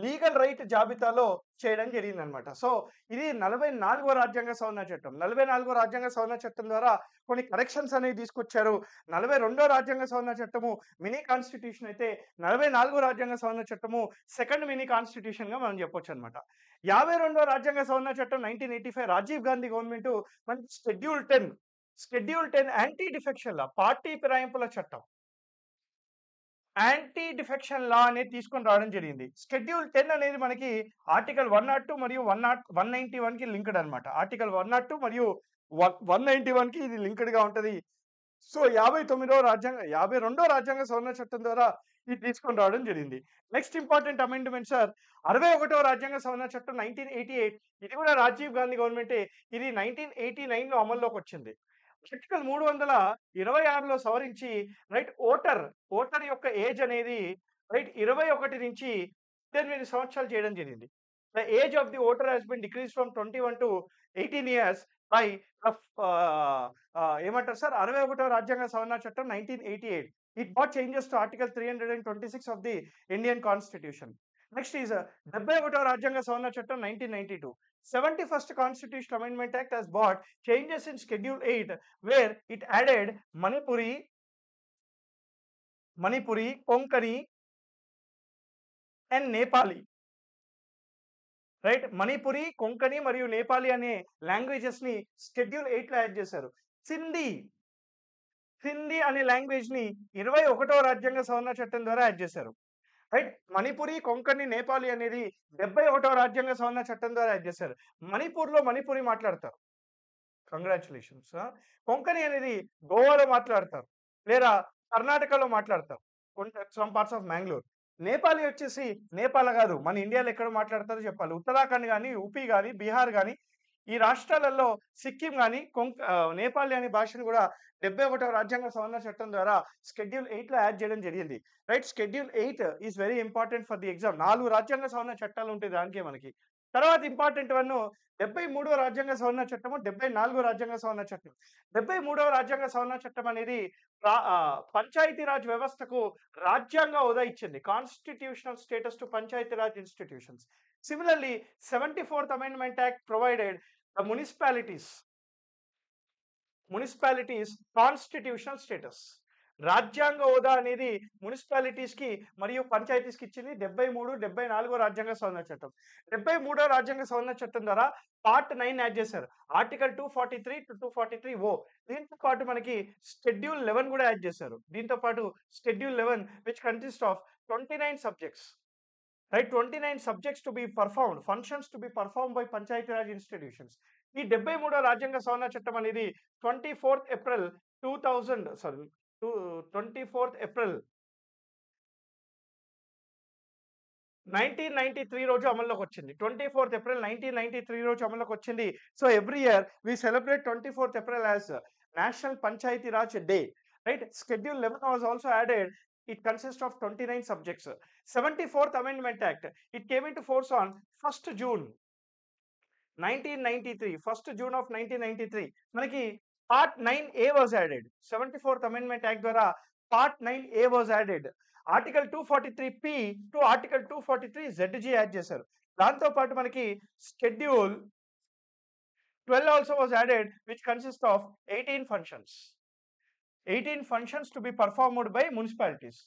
లీగల్ రైట్ జాబితాలో చేయడం జరిగింది అనమాట. సో ఇది 44వ రాజ్యాంగ సవరణ చట్టం. 44వ రాజ్యాంగ సవరణ చట్టం ద్వారా కొన్ని కరెక్షన్స్ అనేవి తీసుకొచ్చారు. 42వ రాజ్యాంగ సవరణ చట్టము మినీ కాన్స్టిట్యూషన్ అయితే 44వ రాజ్యాంగ సవరణ చట్టము సెకండ్ మినీ కాన్స్టిట్యూషన్ గా మనం చెప్పొచ్చు అనమాట. 52వ రాజ్యాంగ సవరణ చట్టం 1985 రాజీవ్ గాంధీ గవర్నమెంట్ మనకి schedule 10 anti defection law, party ఫిరాయింపుల చట్టం, యాంటీ డిఫెక్షన్ లా అనేది తీసుకొని రావడం జరిగింది. షెడ్యూల్ 10 అనేది మనకి ఆర్టికల్ 102 మరియు 191 కి లింక్డ్ అనమాట. ఆర్టికల్ 102 మరియు 191 కి ఇది లింక్డ్ గా ఉంటది. సో 52వ రాజ్యాంగ సవరణ చట్టం ద్వారా ఇది తీసుకొని రావడం జరిగింది. నెక్స్ట్ ఇంపార్టెంట్ అమెండ్మెంట్ సార్ 61వ రాజ్యాంగ సవరణ చట్టం 1988. ఇది కూడా రాజీవ్ గాంధీ గవర్నమెంటే. ఇది 1989లో అమల్లోకి వచ్చింది. ఆర్టికల్ 326లో సవరించి రైట్ ఓటర్ యొక్క ఏజ్ అనేది రైట్ 21 నుంచి 18 సంవత్సరాలు చేయడం జరిగింది. The age of the voter has been decrease from 21 to 18 years by ఏమంటారు సార్ 61వ రాజ్యాంగ సవరణ చట్టం 1988. It brought changes to article 326 of the Indian constitution. Next is 71వ రాజ్యాంగ సవరణ చట్టం 1992. 71st Constitutional Amendment Act has brought changes in Schedule 8 where it added Manipuri, Konkani and Nepali. Right, Manipuri, Konkani మరియు నేపాలి అనే లాంగ్వేజెస్ ని షెడ్యూల్ 8 లో యాడ్ చేశారు. సింధీ అనే లాంగ్వేజ్ ని 21వ రాజ్యాంగ సవరణ చట్టం ద్వారా యాడ్ చేశారు. రైట్, మణిపురి, కొంకణి, నేపాలి అనేది 71వ రాజ్యాంగ సవరణ చట్టం ద్వారా యాడ్ చేశారు. మణిపూర్లో మణిపురి మాట్లాడతారు, కంగ్రాచులేషన్స్. కొంకణి అనేది గోవాలో మాట్లాడతారు లేదా కర్ణాటకలో మాట్లాడతారు, some parts of Mangalore. Nepali వచ్చేసి నేపాల్ కాదు, మన ఇండియాలో ఎక్కడ మాట్లాడతారో చెప్పాలి. ఉత్తరాఖండ్ కానీ, యూపీ కానీ, బీహార్ కానీ ఈ రాష్ట్రాలలో సిక్కిం కానీ నేపాలి అనే భాషను కూడా 71వ రాజ్యాంగ సవరణ చట్టం ద్వారా షెడ్యూల్ 8 లో యాడ్ చేయడం జరిగింది. Right, schedule 8 is very important for the exam. 4 రాజ్యాంగ సవరణ చట్టాలు ఉంటాయి దానికే మనకి. తర్వాత ఇంపార్టెంట్ వన్ 73వ రాజ్యాంగ సవరణ చట్టము, 74వ రాజ్యాంగ సవరణ చట్టం. 73వ రాజ్యాంగ సవరణ చట్టం అనేది పంచాయతీరాజ్ వ్యవస్థకు రాజ్యాంగ హోదా ఇచ్చింది. Constitutional status to Panchayati Raj institutions. Similarly 74th amendment act provided the municipalities constitutional status. రాజ్యాంగ హోదా అనేది మున్సిపాలిటీస్ కి మరియు పంచాయతీస్ కి ఇచ్చింది 73, 74 రాజ్యాంగ సవరణ చట్టం. 73వ రాజ్యాంగ సవరణ చట్టం ద్వారా పార్ట్ 9 యాడ్ చేశారు. ఆర్టికల్ 243 టు 243 దీంతో పాటు మనకి షెడ్యూల్ 11 కూడా యాడ్ చేశారు. దీంతో పాటు schedule 11 which consist of 29 subjects, right, 29 subjects to be performed, functions to be perform by Panchayati Raj institutions. ఈ 73వ రాజ్యాంగ సవరణ చట్టం అనేది 24th ఏప్రిల్ 1993 రోజు అమల్లోకి వచ్చింది. 24th ఏప్రిల్ 1993 రోజు అమల్లోకి వచ్చింది. So every year we celebrate 24th April as national Panchayati Raj day, right. Schedule 11 was also added. It consists of 29 subjects. 74th Amendment Act, it came into force on 1st June 1993. 1st June of 1993. మనకి Part 9A was added. 74th Amendment Act ద్వారా Part 9A was added. Article 243P to Article 243ZG add చేశారు. దాంతో పాటు మనకి Schedule 12 also was added, which consists of 18 functions. 18 functions to be performed by municipalities.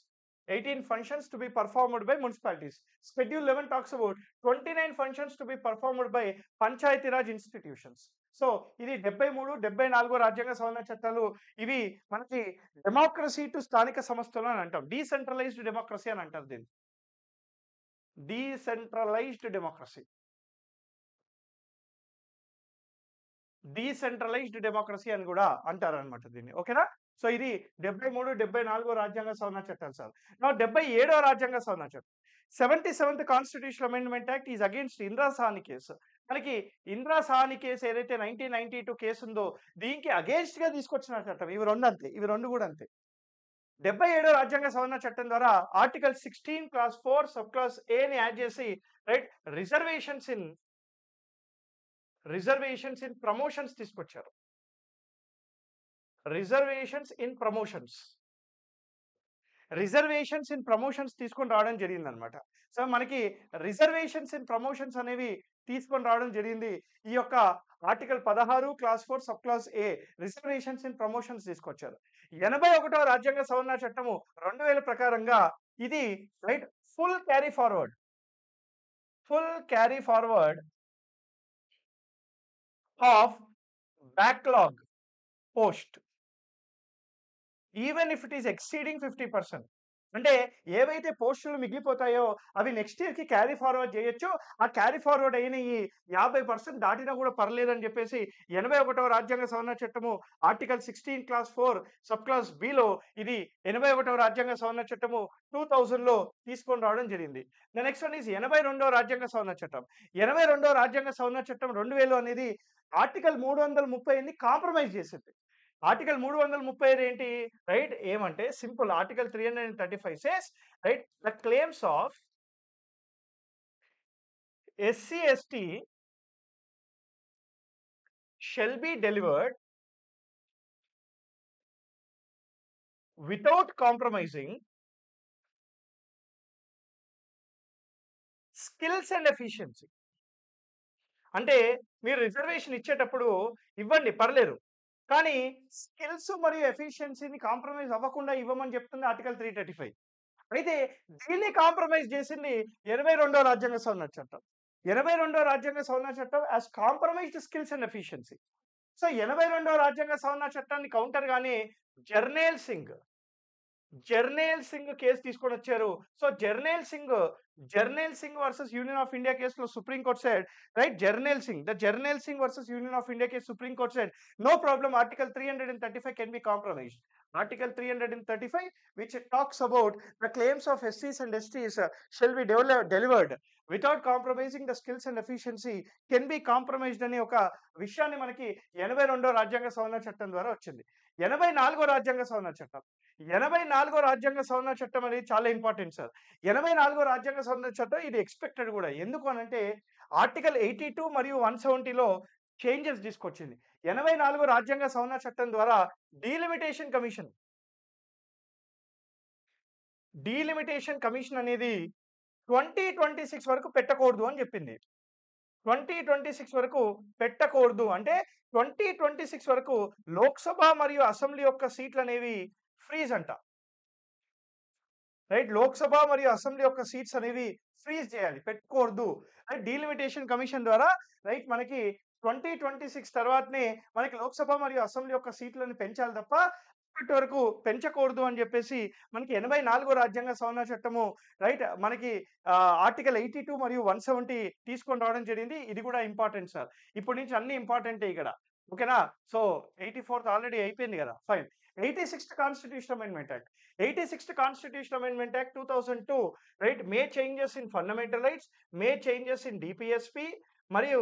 18 functions to be performed by municipalities. Schedule 11 talks about 29 functions to be performed by Panchayati Raj institutions. So ఇది 73, 74 రాజ్యాంగ సవరణ చట్టాలు. ఇవి మనకి democracy to స్థానిక సంస్థలు అని అంటాం. డీసెంట్రలైజ్డ్ డెమోక్రసీ అని అంటారు దీన్ని. డీసెంట్రలైజ్డ్ డెమోక్రసీ అని కూడా అంటారు అనమాట దీన్ని. ఓకేనా? సో ఇది 73, 74 రాజ్యాంగ సవరణ చట్టాలు సార్. నా 77వ రాజ్యాంగ సవరణ చట్టం. 77th constitutional amendment act is against Indira Sawhney case. మనకి ఇందిరా సాహ్ని కేసు ఏదైతే 1992 కేసు ఉందో దీనికి అగేన్స్ట్ గా తీసుకొచ్చిన చట్టం. ఇవి రెండు కూడా అంతే. 77వ రాజ్యాంగ సవరణ చట్టం ద్వారా ఆర్టికల్ 16 క్లాస్ 4 సబ్ క్లాస్ ఏ ని యాడ్ చేసి, రైట్, రిజర్వేషన్స్ ఇన్ ప్రమోషన్స్ తీసుకొచ్చారు. రిజర్వేషన్స్ ఇన్ ప్రమోషన్స్ తీసుకొని రావడం జరిగింది అనమాట. సో మనకి రిజర్వేషన్స్ ఇన్ ప్రమోషన్స్ అనేవి తీసుకొని రావడం జరిగింది. ఈ యొక్క article 16 class 4 sub class A reservations in promotions తీసుకొచ్చారు. 81వ రాజ్యాంగ సవరణ చట్టము 2000 ప్రకారంగా ఇది, right, full carry forward of backlog post even if it is exceeding 50%. అంటే ఏవైతే పోస్టులు మిగిలిపోతాయో అవి నెక్స్ట్ ఇయర్ కి క్యారీ ఫార్వర్డ్ చేయొచ్చు. ఆ క్యారీ ఫార్వర్డ్ అయిన ఈ 50% దాటినా కూడా పర్లేదని చెప్పేసి 81వ రాజ్యాంగ సవరణ చట్టము article 16 class 4 sub class below ఇది 81వ రాజ్యాంగ సవరణ చట్టము 2000లో తీసుకొని రావడం జరిగింది. నెక్స్ట్ వన్ ఈజ్ 82వ రాజ్యాంగ సవరణ చట్టం. 82వ రాజ్యాంగ సవరణ చట్టం 2000 అనేది ఆర్టికల్ 338ని కాంప్రమైజ్ చేసింది. ఆర్టికల్ 335 ఏంటి, రైట్, ఏమంటే simple. Article 335 says, right, the claims of SC/ST shall be delivered without compromising skills and efficiency. అంటే మీరు రిజర్వేషన్ ఇచ్చేటప్పుడు ఇవ్వండి, పర్లేదు, కానీ స్కిల్స్ మరియు ఎఫిషియన్సీని కాంప్రమైజ్ అవ్వకుండా ఇవ్వమని చెప్తుంది ఆర్టికల్ 335. అయితే దీన్ని కాంప్రమైజ్ చేసింది 82వ రాజ్యాంగ సవరణ చట్టం. 82వ రాజ్యాంగ సవరణ చట్టం as compromised skills and efficiency. So 82వ రాజ్యాంగ సవరణ చట్టాన్ని కౌంటర్ గానే జర్నేల్ సింగ్ కేసు తీసుకొని వచ్చారు. So Jarnail Singh versus union of India కేసులో supreme court said, right, Jarnail Singh versus union of India case supreme court said no problem, article 335 can be compromised. Article 335 which talks about the claims of SCs and STs shall be delivered without compromising the skills and efficiency can be compromised అనే ఒక విషయాన్ని మనకి 82వ రాజ్యాంగ సవరణ చట్టం ద్వారా వచ్చింది. 84 రాజ్యాంగ సవరణ చట్టం. 84 రాజ్యాంగ సవరణ చట్టం అనేది చాలా ఇంపార్టెంట్ సార్. 84 రాజ్యాంగ సవరణ చట్టం ఇది ఎక్స్‌పెక్టెడ్ గూడా. ఎందుకు అనంటే ఆర్టికల్ 82 మరియు 170లో చేంజెస్ తీసుకొచ్చింది. 84 రాజ్యాంగ సవరణ చట్టం ద్వారా డీలిమిటేషన్ కమిషన్ అనేది 2026 వరకు పెట్టకూడదు అని చెప్పింది. 2026 వరకు పెట్టకూడదు. అంటే 2026 వరకు లోక్‌సభ మరియు అసెంబ్లీ యొక్క సీట్లనేవి ఫ్రీజ్ అంట. రైట్. లోక్‌సభ మరియు అసెంబ్లీ యొక్క సీట్స్ అనేవి ఫ్రీజ్ చేయాలి. పెట్టుకోవద్దు. అంటే డీలిమిటేషన్ కమిషన్ ద్వారా రైట్ మనకి 2026 తర్వాతనే మనకి లోక్‌సభ మరియు అసెంబ్లీ యొక్క సీట్లను పెంచాలి తప్ప అప్పటి వరకు పెంచకూడదు అని చెప్పేసి మనకి 84 రాజ్యాంగ సవరణ చట్టము రైట్ మనకి ఆర్టికల్ 82 మరియు 170 తీసుకొని రావడం జరిగింది. ఇది కూడా ఇంపార్టెంట్ సార్. ఇప్పటి నుంచి అన్ని ఇంపార్టెంటే ఇక్కడ. ఓకేనా? సో 84థ్ ఆల్రెడీ అయిపోయింది కదా! Fine. 86th constitution amendment act. 86th constitution amendment act 2002 right made changes in fundamental rights, made changes in DPSP మరియు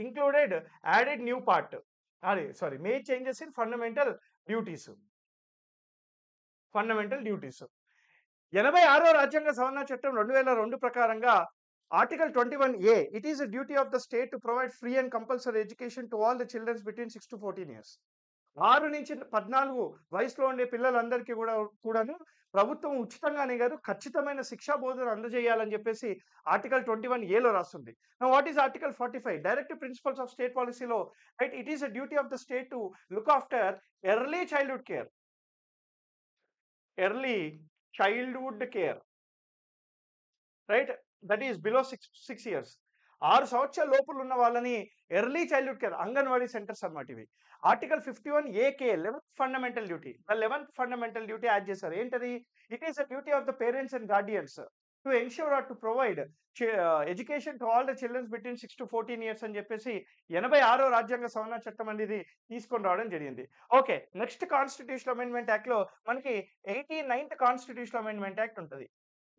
included added new part. Made changes in fundamental duties. 86వ రాజ్యాంగ సవరణ చట్టం 2002 ప్రకారంగా article 21A it is a duty of the state to provide free and compulsory education to all the childrens between 6 to 14 years. 6 నుంచి 14 వయసులో ఉండే పిల్లలందరికీ కూడాను ప్రభుత్వం ఉచితంగానే కాదు ఖచ్చితమైన శిక్షా బోధన అందజేయాలని చెప్పేసి ఆర్టికల్ 21Aలో రాస్తుంది. Now what is article 45 directive principles of state పాలసీలో right it is a duty of the state to look after early childhood care. Early childhood care right that is below 6 years. 6 సంవత్సరాల లోపల ఉన్న వాళ్ళని early childhood care anganwadi centres అన్నమాట ఇవి. Article 51A eleventh fundamental duty. The 11th fundamental duty add చేశారు. ఏంటది? It is a duty of the parents and guardians to ensure or to provide education to all the childrens between 6 to 14 years అని చెప్పేసి 86వ రాజ్యాంగ సవరణ చట్టం అనేది తీసుకొని రావడం జరిగింది. ఓకే. నెక్స్ట్ కాన్స్టిట్యూషన్ అమెండ్మెంట్ యాక్ట్‌లో మనకి 89th కాన్స్టిట్యూషన్ అమెండ్మెంట్ యాక్ట్ ఉంటది.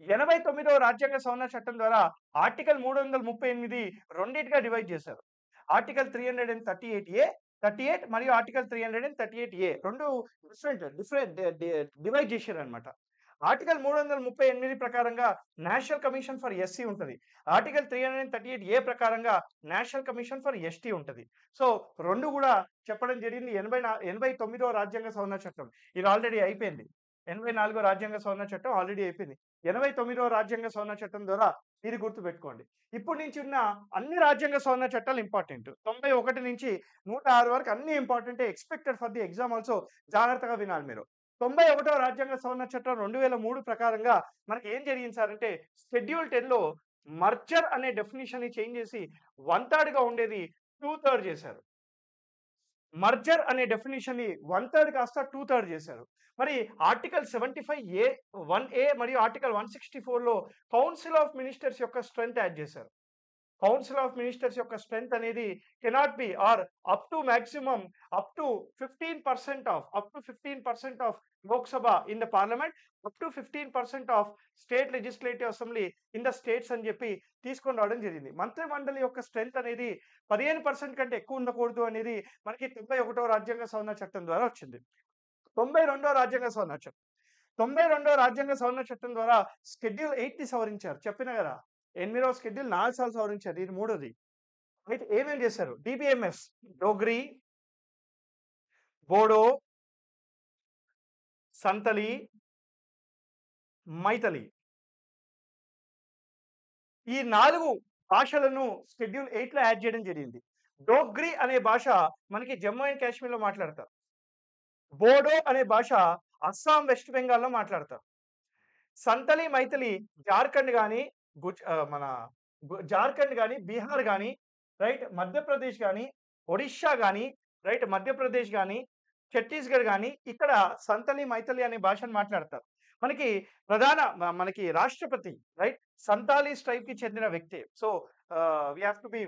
89వ రాజ్యాంగ సవరణ చట్టం ద్వారా ఆర్టికల్ 338 రెండిటిగా డివైడ్ చేశారు. ఆర్టికల్ 38 మరియు ఆర్టికల్ 338A రెండు డిఫరెంట్ డివైడ్ చేశారన్నమాట. ఆర్టికల్ 338 ప్రకారంగా నేషనల్ కమిషన్ ఫర్ ఎస్సీ ఉంటది. ఆర్టికల్ 338A ప్రకారంగా నేషనల్ కమిషన్ ఫర్ ఎస్టీ ఉంటది. సో రెండు కూడా చెప్పడం జరిగింది. 89వ రాజ్యాంగ సవరణ చట్టం ఇది ఆల్రెడీ అయిపోయింది. 84వ రాజ్యాంగ సవరణ చట్టం ఆల్రెడీ అయిపోయింది. 89వ రాజ్యాంగ సవరణ చట్టం ద్వారా ఇది గుర్తుపెట్టుకోండి. ఇప్పటి నుంచి ఉన్న అన్ని రాజ్యాంగ సవరణ చట్టాలు ఇంపార్టెంట్. 91 నుంచి 106 వరకు అన్ని ఇంపార్టెంటే. Expected for the exam also. జాగ్రత్తగా వినాలి మీరు. 91వ రాజ్యాంగ సవరణ చట్టం 2003 ప్రకారంగా మనకి ఏం జరిగింది సార్ అంటే షెడ్యూల్ 10లో మర్జర్ అనే డెఫినిషన్‌ని చేంజ్ చేసి 1/3గా ఉండేది 2/3 చేశారు. మర్జర్ అనే డెఫినిషన్‌ని 1/3 కాస్త 2/3 చేశారు. మరి ఆర్టికల్ 75A 1A మరియు ఆర్టికల్ 164లో కౌన్సిల్ ఆఫ్ మినిస్టర్స్ యొక్క స్ట్రెంత్ యాడ్ చేశారు. కౌన్సిల్ ఆఫ్ మినిస్టర్స్ యొక్క స్ట్రెంత్ అనేది cannot be are up to maximum up to 15% of Lok Sabha in the parliament, up to 15% of state legislative assembly in the states అని చెప్పి తీసుకొని రావడం జరిగింది. మంత్రి మండలి యొక్క స్ట్రెంత్ అనేది 15% కంటే ఎక్కువ ఉండకూడదు అనేది మనకి 91వ రాజ్యాంగ సవరణ చట్టం ద్వారా వచ్చింది. 92వ రాజ్యాంగ సవరణ చట్టం. 92వ రాజ్యాంగ సవరణ చట్టం ద్వారా షెడ్యూల్ 8ని సవరించారు. చెప్పిన కదా! 8వ షెడ్యూల్ 4 సార్లు సవరించారు. ఇది మూడోది. అయితే ఏమేం చేశారు? డీబీఎంఎస్, డోగ్రీ, బోడో, సంతలి, మైథిలి ఈ 4 భాషలను షెడ్యూల్ 8లో యాడ్ చేయడం జరిగింది. డోగ్రీ అనే భాష మనకి జమ్మూ అండ్ కాశ్మీర్‌లో మాట్లాడతారు. బోడో అనే భాష అస్సాం, వెస్ట్ బెంగాల్‌లో మాట్లాడతారు. సంతలి, మైథిలి జార్ఖండ్ గాని, జార్ఖండ్ గాని, బీహార్ గాని, రైట్ మధ్యప్రదేశ్ గాని, ఒడిషా గాని, రైట్ మధ్యప్రదేశ్ గాని, ఛత్తీస్‌గఢ్ గాని ఇక్కడ సంతలి, మైథిలి అనే భాషను మాట్లాడతారు. మనకి రాష్ట్రపతి రైట్ సంతాలి ట్రైబ్‌కి చెందిన వ్యక్తి. So we have to be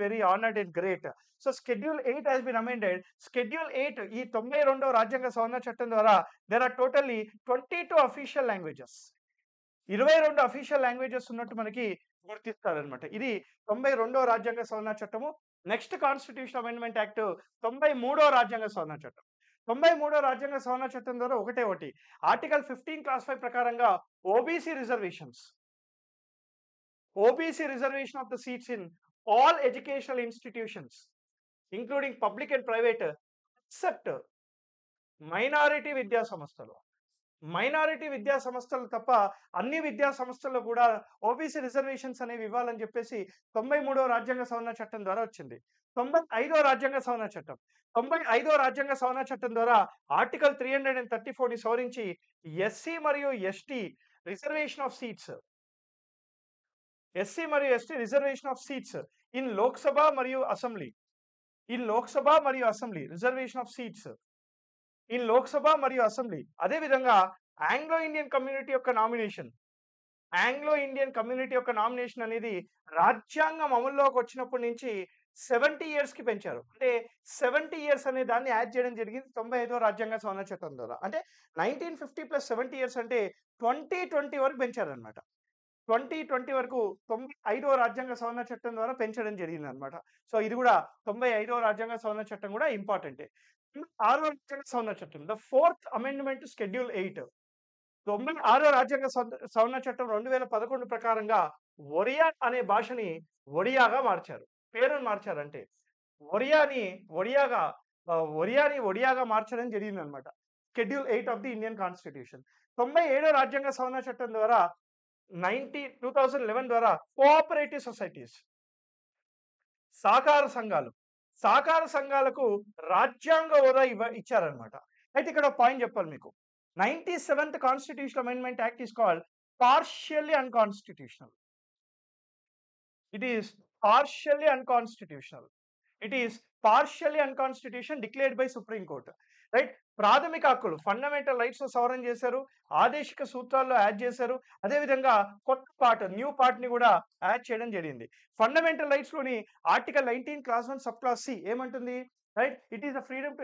very honoured and great. So schedule 8 has been amended. Schedule 8 ఈ 92వ రాజ్యాంగ సవరణ చట్టం ద్వారా there are totally 22 official languages. 22 official languages ఉన్నట్టు మనకి గుర్తిస్తారన్నమాట. ఇది 92వ రాజ్యాంగ సవరణ చట్టము. నెక్స్ట్ కాన్స్టిట్యూషన్ అమెండ్మెంట్ యాక్ట్ 93వ రాజ్యాంగ సవరణ చట్టం. 93వ రాజ్యాంగ సవరణ చట్టం ద్వారా ఒకటే ఒకటి ఆర్టికల్ 15 క్లాస్ 5 ప్రకారంగా OBC reservations of the seats in all educational institutions including public and private except minority విద్యా సంస్థలు తప్ప అన్ని విద్యా సంస్థల్లో కూడా ఓబీసీ రిజర్వేషన్స్ అనేవి ఇవ్వాలని చెప్పేసి 93వ రాజ్యాంగ సవరణ చట్టం ద్వారా వచ్చింది. 95వ రాజ్యాంగ సవరణ చట్టం 95వ రాజ్యాంగ సవరణ చట్టం ద్వారా ఆర్టికల్ 334ని సవరించి ఎస్సీ మరియు ST reservation of seats in Lok Sabha మరియు assembly reservation of seats in Lok Sabha మరియు అసెంబ్లీ. అదేవిధంగా ఆంగ్లో ఇండియన్ కమ్యూనిటీ యొక్క నామినేషన్ అనేది రాజ్యాంగం అమల్లోకి వచ్చినప్పటి నుంచి 70 ఇయర్స్కి పెంచారు. అంటే 70 ఇయర్స్ అనే దాన్ని యాడ్ చేయడం జరిగింది 95వ రాజ్యాంగ సవరణ చట్టం ద్వారా. అంటే 1950 + 70 ఇయర్స్ అంటే 2020 వరకు పెంచారనమాట. 2020 వరకు 95వ రాజ్యాంగ సవరణ చట్టం ద్వారా పెంచడం జరిగిందనమాట. సో ఇది కూడా 95వ రాజ్యాంగ సవరణ చట్టం కూడా ఇంపార్టెంటే. 6వ రాజ్యాంగ సవరణ చట్టం ద 4th అమెండ్మెంట్ షెడ్యూల్ 8 96వ రాజ్యాంగ సవరణ చట్టం 2011 ప్రకారంగా ఒరియా అనే భాషని ఒడియాగా మార్చారు. పేరును మార్చారంటే ఒడియాగా మార్చడం జరిగిందనమాట. Schedule 8 of the Indian constitution. 97వ రాజ్యాంగ సవరణ చట్టం ద్వారా 2011 ద్వారా కోఆపరేటివ్ సొసైటీస్ సహకార సంఘాలకు రాజ్యాంగ హోదా ఇచ్చారనమాట. అయితే ఇక్కడ పాయింట్ చెప్పాలి మీకు. 97th constitutional amendment act is called partially unconstitutional. It is partially unconstitutional declared by Supreme Court. Right. ప్రాథమిక హక్కులు ఫండమెంటల్ రైట్స్ సవరణ చేశారు, ఆదేశిక సూత్రాల్లో యాడ్ చేశారు. అదేవిధంగా కొత్త న్యూ పార్ట్ ని కూడా యాడ్ చేయడం జరిగింది. ఫండమెంటల్ రైట్స్ లోని article 19 clause 1 sub clause C ఏమంటుంది? Right, it is the freedom to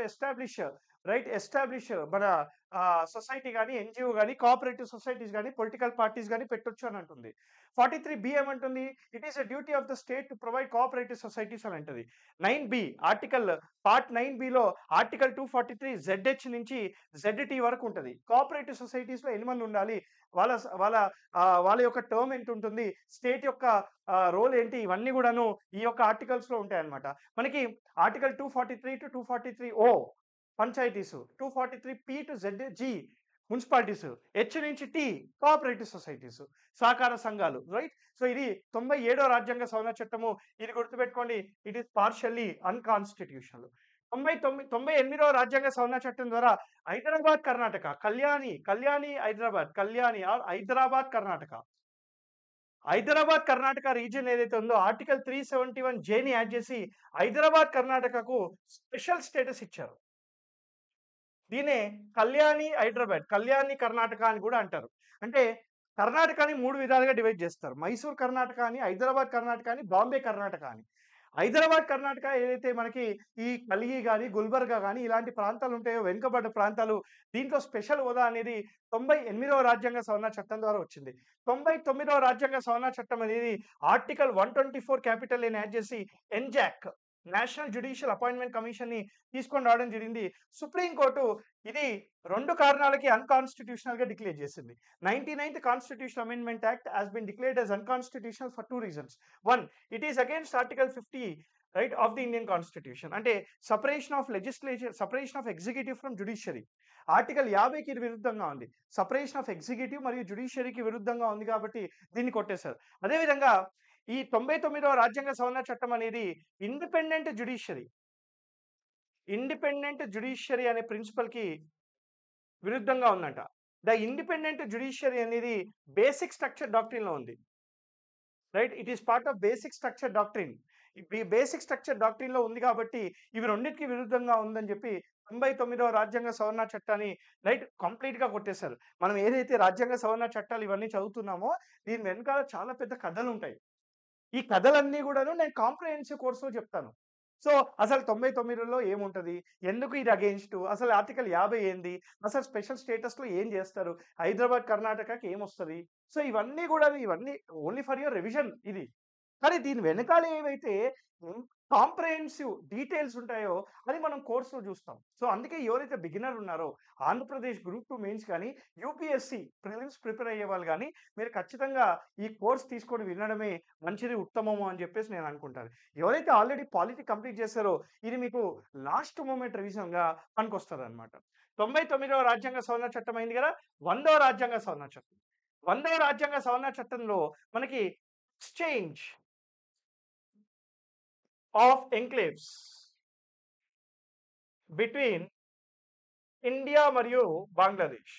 establish మన సొసైటీ కానీ, ఎన్జిఓ కానీ, కోఆపరేటివ్ సొసైటీస్ కానీ, పొలిటికల్ పార్టీస్ కానీ పెట్టొచ్చు అని అంటుంది. 43B ఏమంటుంది? It is a duty of the state to provide cooperative societies అని అంటుంది. 9B పార్ట్ 9Bలో ఆర్టికల్ 243 ZH నుంచి ZT వరకు ఉంటుంది. కోఆపరేటివ్ సొసైటీస్ లో ఎన్ని మంది ఉండాలి, వాళ్ళ యొక్క టర్మ్ ఎంత ఉంటుంది, స్టేట్ యొక్క రోల్ ఏంటి, ఇవన్నీ కూడాను ఈ యొక్క ఆర్టికల్స్ లో ఉంటాయి అన్నమాట. మనకి article 243 to 243O panchayats, 243P to ZG municipalities, H నుంచి T కోఆపరేటివ్ సొసైటీస్, సహకార సంఘాలు. రైట్. సో ఇది 97వ రాజ్యాంగ సవరణ చట్టము. ఇది గుర్తుపెట్టుకోండి, ఇట్ ఈస్ పార్షియల్లీ అన్కాన్స్టిట్యూషనల్. 98వ రాజ్యాంగ సవరణ చట్టం ద్వారా హైదరాబాద్ కర్ణాటక హైదరాబాద్ కర్ణాటక రీజియన్ ఏదైతే ఉందో ఆర్టికల్ 371J ని యాడ్ చేసి హైదరాబాద్ కర్ణాటకకు స్పెషల్ స్టేటస్ ఇచ్చారు. దీనే కళ్యాణి కర్ణాటక అని కూడా అంటారు. అంటే కర్ణాటకని 3 విధాలుగా డివైడ్ చేస్తారు. మైసూర్ కర్ణాటక అని, హైదరాబాద్ కర్ణాటక అని, బాంబే కర్ణాటక అని. హైదరాబాద్ కర్ణాటక ఏదైతే మనకి ఈ కలిగి కానీ, గుల్బర్గా కానీ ఇలాంటి ప్రాంతాలు ఉంటాయో, వెనుకబడ్డ ప్రాంతాలు, దీంట్లో స్పెషల్ హోదా అనేది 98వ రాజ్యాంగ సవరణ చట్టం ద్వారా వచ్చింది. 99వ రాజ్యాంగ సవరణ చట్టం అనేది ఆర్టికల్ 124 క్యాపిటల్ అని యాడ్ చేసి NJAC national judicial appointment commission ని తీసుకొని రావడం జరిగింది. సుప్రీంకోర్టు ఇది 2 కారణాలకి అన్కాన్స్టిట్యూషనల్ గా డిక్లేర్ చేసింది. 99th constitutional amendment act has been declared as unconstitutional for 2 reasons. 1, it is against article 50 right of the Indian constitution, అంటే separation of executive from judiciary. Article 50కి ఇది విరుద్ధంగా ఉంది. సెపరేషన్ ఆఫ్ ఎగ్జిక్యూటివ్ మరియు జ్యుడిషియరీకి విరుద్ధంగా ఉంది కాబట్టి దీన్ని కొట్టేశారు. అదేవిధంగా ఈ 99వ రాజ్యాంగ సవరణ చట్టం అనేది ఇండిపెండెంట్ జ్యుడిషియరీ అనే ప్రిన్సిపల్ కి విరుద్ధంగా ఉందంట. ద ఇండిపెండెంట్ జ్యుడిషియరీ అనేది బేసిక్ స్ట్రక్చర్ డాక్ట్రిన్ లో ఉంది. Right, it is part of basic structure doctrine. ఈ బేసిక్ స్ట్రక్చర్ డాక్ట్రిన్ లో ఉంది కాబట్టి ఇవి రెండింటికి విరుద్ధంగా ఉందని చెప్పి 99వ రాజ్యాంగ సవరణ చట్టాన్ని రైట్ కంప్లీట్ గా కొట్టేశారు. మనం ఏదైతే రాజ్యాంగ సవరణ చట్టాలు ఇవన్నీ చదువుతున్నామో దీని వెనకాల చాలా పెద్ద కథలు ఉంటాయి. ఈ కథలన్నీ కూడాను నేను కాంప్రహెన్సివ్ కోర్సులో చెప్తాను. సో అసలు 99లో ఏముంటది, ఎందుకు ఇది అగెయిన్స్ట్, అసలు ఆర్టికల్ 50 ఏంది, అసలు స్పెషల్ స్టేటస్ లో ఏం చేస్తారు, హైదరాబాద్ కర్ణాటకకి ఏమొస్తుంది. సో ఇవన్నీ ఓన్లీ ఫర్ యువర్ రివిజన్. ఇది కానీ దీని వెనకాల ఏవైతే కాంప్రహెన్సివ్ డీటెయిల్స్ ఉంటాయో అది మనం కోర్సులో చూస్తాం. సో అందుకే ఎవరైతే బిగినర్ ఉన్నారో ఆంధ్రప్రదేశ్ గ్రూప్ 2 మెయిన్స్ కానీ, యూపీఎస్సీ ప్రిలిమ్స్ ప్రిపేర్ అయ్యేవాళ్ళు కానీ మీరు ఖచ్చితంగా ఈ కోర్స్ తీసుకొని వినడమే మంచిది, ఉత్తమము అని చెప్పేసి నేను అనుకుంటాను. ఎవరైతే ఆల్రెడీ పాలిటీ కంప్లీట్ చేశారో ఇది మీకు లాస్ట్ మూమెంట్ రివిజన్‌గా పనికొస్తదనమాట. 99వ రాజ్యాంగ సవరణ చట్టం అయింది కదా! 100వ రాజ్యాంగ సవరణ చట్టం. 100వ రాజ్యాంగ సవరణ చట్టంలో మనకి exchange of enclaves between India మరియు బంగ్లాదేశ్.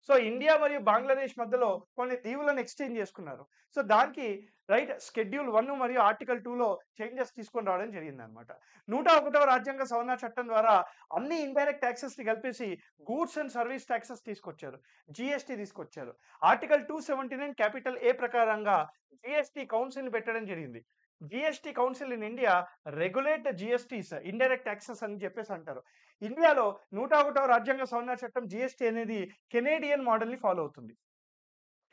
సో ఇండియా మరియు బంగ్లాదేశ్ మధ్యలో కొన్ని దీవులను ఎక్స్చేంజ్ చేసుకున్నారు. సో దానికి రైట్ షెడ్యూల్ 1 మరియు ఆర్టికల్ 2లో చేంజెస్ తీసుకొని రావడం జరిగిందనమాట. 101వ రాజ్యాంగ సవరణ చట్టం ద్వారా అన్ని ఇండైరెక్ట్ టాక్సెస్‌ని కలిపేసి గూడ్స్ అండ్ సర్వీస్ టాక్సెస్ తీసుకొచ్చారు. జీఎస్టీ తీసుకొచ్చారు. ఆర్టికల్ 279 క్యాపిటల్ ఏ ప్రకారంగా జీఎస్టీ కౌన్సిల్‌ని పెట్టడం జరిగింది. GST council in India regulate the GSTs indirect taxes అని చెప్పేసి అంటారు. ఇండియాలో 101వ రాజ్యాంగ సవరణ చట్టం జీఎస్టీ అనేది కెనేడియన్ మోడల్‌ని ఫాలో అవుతుంది.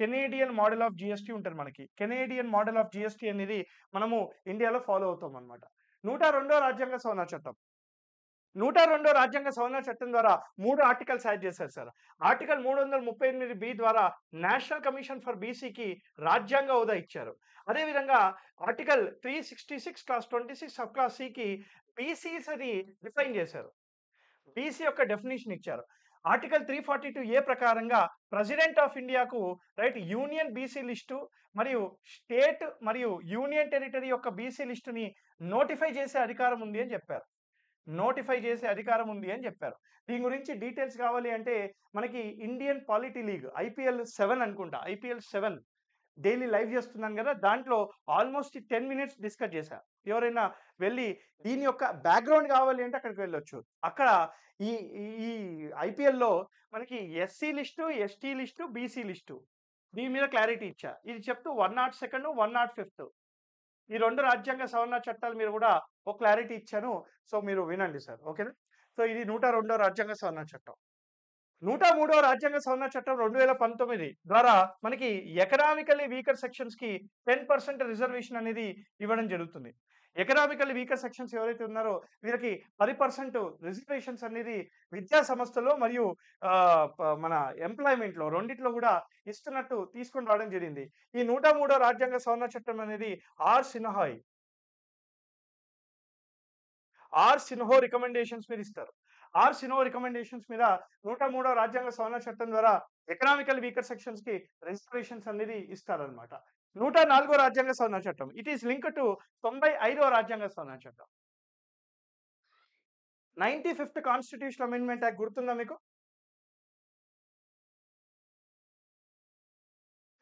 కెనేడియన్ మోడల్ ఆఫ్ జీఎస్టీ ఉంటది మనకి. కెనేడియన్ మోడల్ ఆఫ్ జీఎస్టీ అనేది మనము ఇండియాలో ఫాలో అవుతాం అన్నమాట. 102వ రాజ్యాంగ సవరణ చట్టం. 102వ రాజ్యాంగ సవరణ చట్టం ద్వారా 3 ఆర్టికల్స్ యాడ్ చేశారు సార్. ఆర్టికల్ 338 ద్వారా నేషనల్ కమిషన్ ఫర్ బీసీకి రాజ్యాంగ హోదా ఇచ్చారు. అదేవిధంగా ఆర్టికల్ 366 క్లాస్ 26 సబ్ క్లాస్ సికి బీసీస్ అని డిఫైన్ చేశారు. బీసీ యొక్క డెఫినిషన్ ఇచ్చారు. ఆర్టికల్ 342 ప్రకారంగా ప్రెసిడెంట్ ఆఫ్ ఇండియాకు రైట్ యూనియన్ బీసీ లిస్టు మరియు స్టేట్ మరియు యూనియన్ టెరిటరీ యొక్క బీసీ లిస్టుని నోటిఫై చేసే అధికారం ఉంది అని చెప్పారు. నోటిఫై చేసే అధికారం ఉంది అని చెప్పారు. దీని గురించి డీటెయిల్స్ కావాలి అంటే మనకి ఇండియన్ పాలిటీ లీగ్ ఐపీఎల్ 7 అనుకుంటా. ఐపీఎల్ 7 డైలీ లైవ్ చేస్తున్నాను కదా! దాంట్లో ఆల్మోస్ట్ 10 మినిట్స్ డిస్కస్ చేశా. ఎవరైనా వెళ్ళి దీని యొక్క బ్యాక్‌గ్రౌండ్ కావాలి అంటే అక్కడికి వెళ్ళొచ్చు. అక్కడ ఈ ఈ ఐపీఎల్‌లో మనకి SC list, ST list, BC list దీని మీద క్లారిటీ ఇచ్చా. ఇది చెప్తూ 102, 105 ఈ 2 రాజ్యాంగ సవరణ చట్టాల మీద కూడా ఒక క్లారిటీ ఇచ్చాను. సో మీరు వినండి సార్. ఓకేనా? సో ఇది 102వ రాజ్యాంగ సవరణ చట్టం. 103వ రాజ్యాంగ సవరణ చట్టం 2019 ద్వారా మనకి ఎకనామికల్లీ వీకర్ సెక్షన్స్‌కి 10% రిజర్వేషన్ అనేది ఇవ్వడం జరుగుతుంది. ఎకనామికల్లీ వీకర్ సెక్షన్స్ ఎవరైతే ఉన్నారో వీళ్ళకి 10% రిజర్వేషన్స్ అనేది విద్యా సంస్థలో మరియు మన ఎంప్లాయ్‌మెంట్‌లో రెండిట్లో కూడా ఇస్తున్నట్టు తీసుకొని రావడం జరిగింది. ఈ 103వ రాజ్యాంగ సవరణ చట్టం అనేది ఆర్ సిన్హో రికమెండేషన్స్ మీద ఇస్తారు. ఆర్ సిన్హో రికమెండేషన్స్ మీద 103వ రాజ్యాంగ సవరణ చట్టం ద్వారా ఎకనామికల్ వీకర్ సెక్షన్స్ కి రిజర్వేషన్స్ అనేది ఇస్తారనమాట. 104వ రాజ్యాంగ సవరణ చట్టం ఇట్ ఈస్ లింక్ టు 95వ రాజ్యాంగ సవరణ చట్టం. 95th కాన్స్టిట్యూషన్ అమెండ్మెంట్ యాక్ట్ గుర్తుందా మీకు?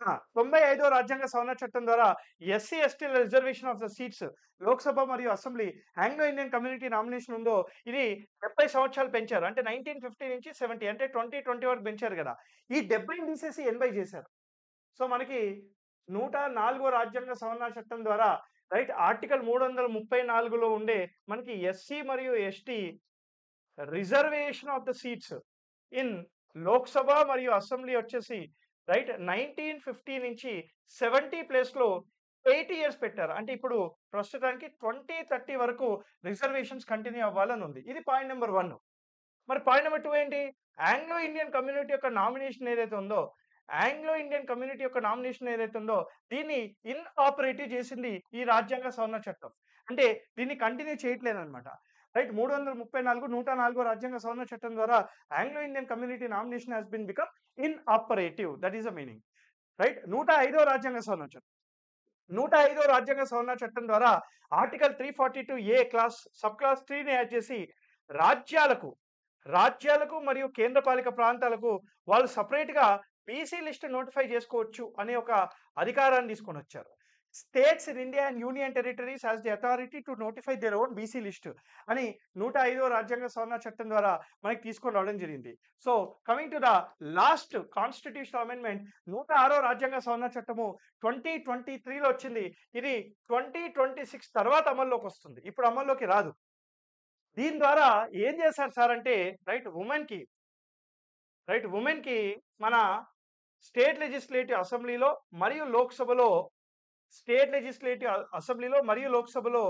95వ రాజ్యాంగ సవరణ చట్టం ద్వారా ఎస్సీ ఎస్టీల reservation of the seats Lok Sabha మరియు assembly Anglo Indian community nomination ఉందో ఇది 70 సంవత్సరాలు పెంచారు. అంటే 1950 నుంచి 70 అంటే 2020 వరకు పెంచారు కదా! ఈ 70ని తీసేసి 80 చేశారు. సో మనకి 104వ రాజ్యాంగ సవరణ చట్టం ద్వారా రైట్ ఆర్టికల్ 334లో ఉండే మనకి ఎస్సీ మరియు ST reservation of the seats in Lok Sabha మరియు అసెంబ్లీ వచ్చేసి రైట్ 1950 నుంచి 70 ప్లేస్‌లో 80 ఇయర్స్ పెట్టారు. అంటే ఇప్పుడు ప్రస్తుతానికి 2030 వరకు రిజర్వేషన్స్ కంటిన్యూ అవ్వాలని ఉంది. ఇది పాయింట్ నెంబర్ 1. మరి పాయింట్ నెంబర్ 2 ఏంటి? ఆంగ్లో ఇండియన్ కమ్యూనిటీ యొక్క నామినేషన్ ఏదైతే ఉందో, ఆంగ్లో ఇండియన్ కమ్యూనిటీ యొక్క నామినేషన్ ఏదైతే ఉందో దీన్ని ఇన్ఆపరేటివ్ చేసింది ఈ రాజ్యాంగ సవరణ చట్టం. అంటే దీన్ని కంటిన్యూ చేయట్లేదన్నమాట. రైట్ 334 104వ రాజ్యాంగ సవరణ చట్టం ద్వారా Anglo Indian community nomination has been become inoperative. That is the meaning. Right 105వ రాజ్యాంగ సవరణ చట్టం. 105వ రాజ్యాంగ సవరణ చట్టం ద్వారా ఆర్టికల్ 342 క్లాస్ సబ్ క్లాస్ 3ని యాడ్ చేసి రాజ్యాలకు మరియు కేంద్రపాలిక ప్రాంతాలకు వాళ్ళు సెపరేట్‌గా బీసీ లిస్ట్ నోటిఫై చేసుకోవచ్చు అనే ఒక అధికారాన్ని తీసుకొని వచ్చారు. States in India and union territories has the authority to notify their own BC list అని 105వ రాజ్యాంగ సవరణ చట్టం ద్వారా మనకి తీసుకొని రావడం జరిగింది. So coming to the last constitutional amendment 106వ రాజ్యాంగ సవరణ చట్టము 2023లో వచ్చింది. ఇది 2026 తర్వాత అమల్లోకి వస్తుంది. ఇప్పుడు అమల్లోకి రాదు. దీని ద్వారా ఏం చేశారు సార్ అంటే ఉమెన్‌కి మన స్టేట్ లెజిస్లేటివ్ అసెంబ్లీలో మరియు లోక్సభలో స్టేట్ లెజిస్లేటివ్ అసెంబ్లీలో మరియు లోక్సభలో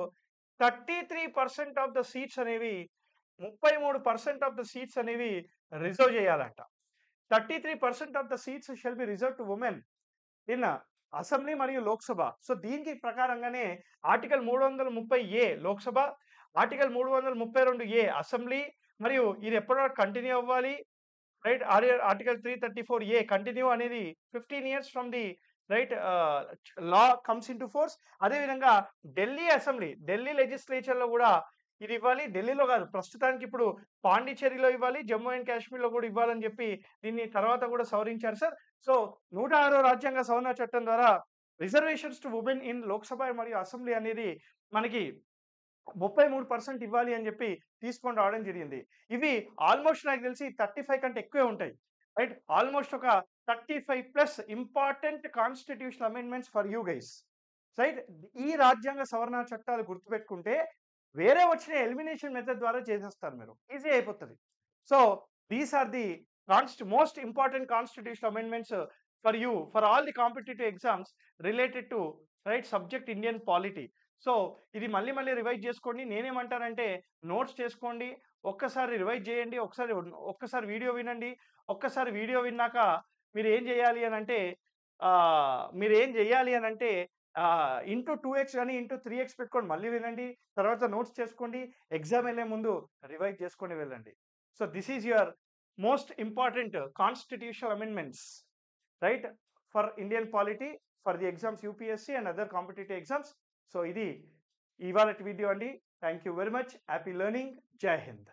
33% ఆఫ్ ద సీట్స్ అనేవి 33% ఆఫ్ ద సీట్స్ అనేవి రిజర్వ్ చేయాలంట. 33% of the seats shall be reserve to women in assembly మరియు లోక్సభ. సో దీనికి ప్రకారంగానే ఆర్టికల్ 330 లోక్సభ, ఆర్టికల్ 332 అసెంబ్లీ, మరియు ఇది ఎప్పటి వరకు కంటిన్యూ అవ్వాలి, రైట్? ఆర్టికల్ 334 కంటిన్యూ అనేది 15 years from the right law comes in to force. అదేవిధంగా ఢిల్లీ అసెంబ్లీ, ఢిల్లీ లెజిస్లేచర్లో కూడా ఇది ఇవ్వాలి. ఢిల్లీలో కాదు, ప్రస్తుతానికి ఇప్పుడు పాండిచ్చేరిలో ఇవ్వాలి, జమ్మూ అండ్ కాశ్మీర్లో కూడా ఇవ్వాలని చెప్పి దీన్ని తర్వాత కూడా సవరించారు సార్. సో 106వ రాజ్యాంగ సవరణ చట్టం ద్వారా reservations to women in Lok Sabha మరియు అసెంబ్లీ అనేది మనకి 33% ఇవ్వాలి అని చెప్పి తీసుకొని రావడం జరిగింది. ఇవి ఆల్మోస్ట్ నాకు తెలిసి 35 కంటే ఎక్కువే ఉంటాయి, రైట్? ఆల్మోస్ట్ ఒక 35+ important constitutional amendments for you guys, right? ఈ రాజ్యాంగ సవరణ చట్టాలు గుర్తుపెట్టుకుంటే వేరే వచ్చిన ఎలిమినేషన్ మెథడ్ ద్వారా చేసేస్తారు, మీరు ఈజీ అయిపోతుంది. So these are the most important constitutional amendments for you, for all the competitive exams related to right subject Indian polity. సో ఇది మళ్ళీ మళ్ళీ రివైజ్ చేసుకోండి. నేనేమంటానంటే నోట్స్ చేసుకోండి, ఒక్కసారి రివైజ్ చేయండి, ఒక్కసారి వీడియో వినండి. ఒక్కసారి వీడియో విన్నాక మీరు ఏం చేయాలి అని అంటే ఇంటూ 2x కానీ ఇంటూ 3x పెట్టుకొని మళ్ళీ వినండి, తర్వాత నోట్స్ చేసుకోండి, ఎగ్జామ్ వెళ్ళే ముందు రివైజ్ చేసుకొని వెళ్ళండి. So this is your most important constitutional amendments, right, for Indian polity, for the exams UPSC and other competitive exams. So ఇది ఇవాళ వీడియో అండి. Thank you very much. Happy learning. జై హింద్.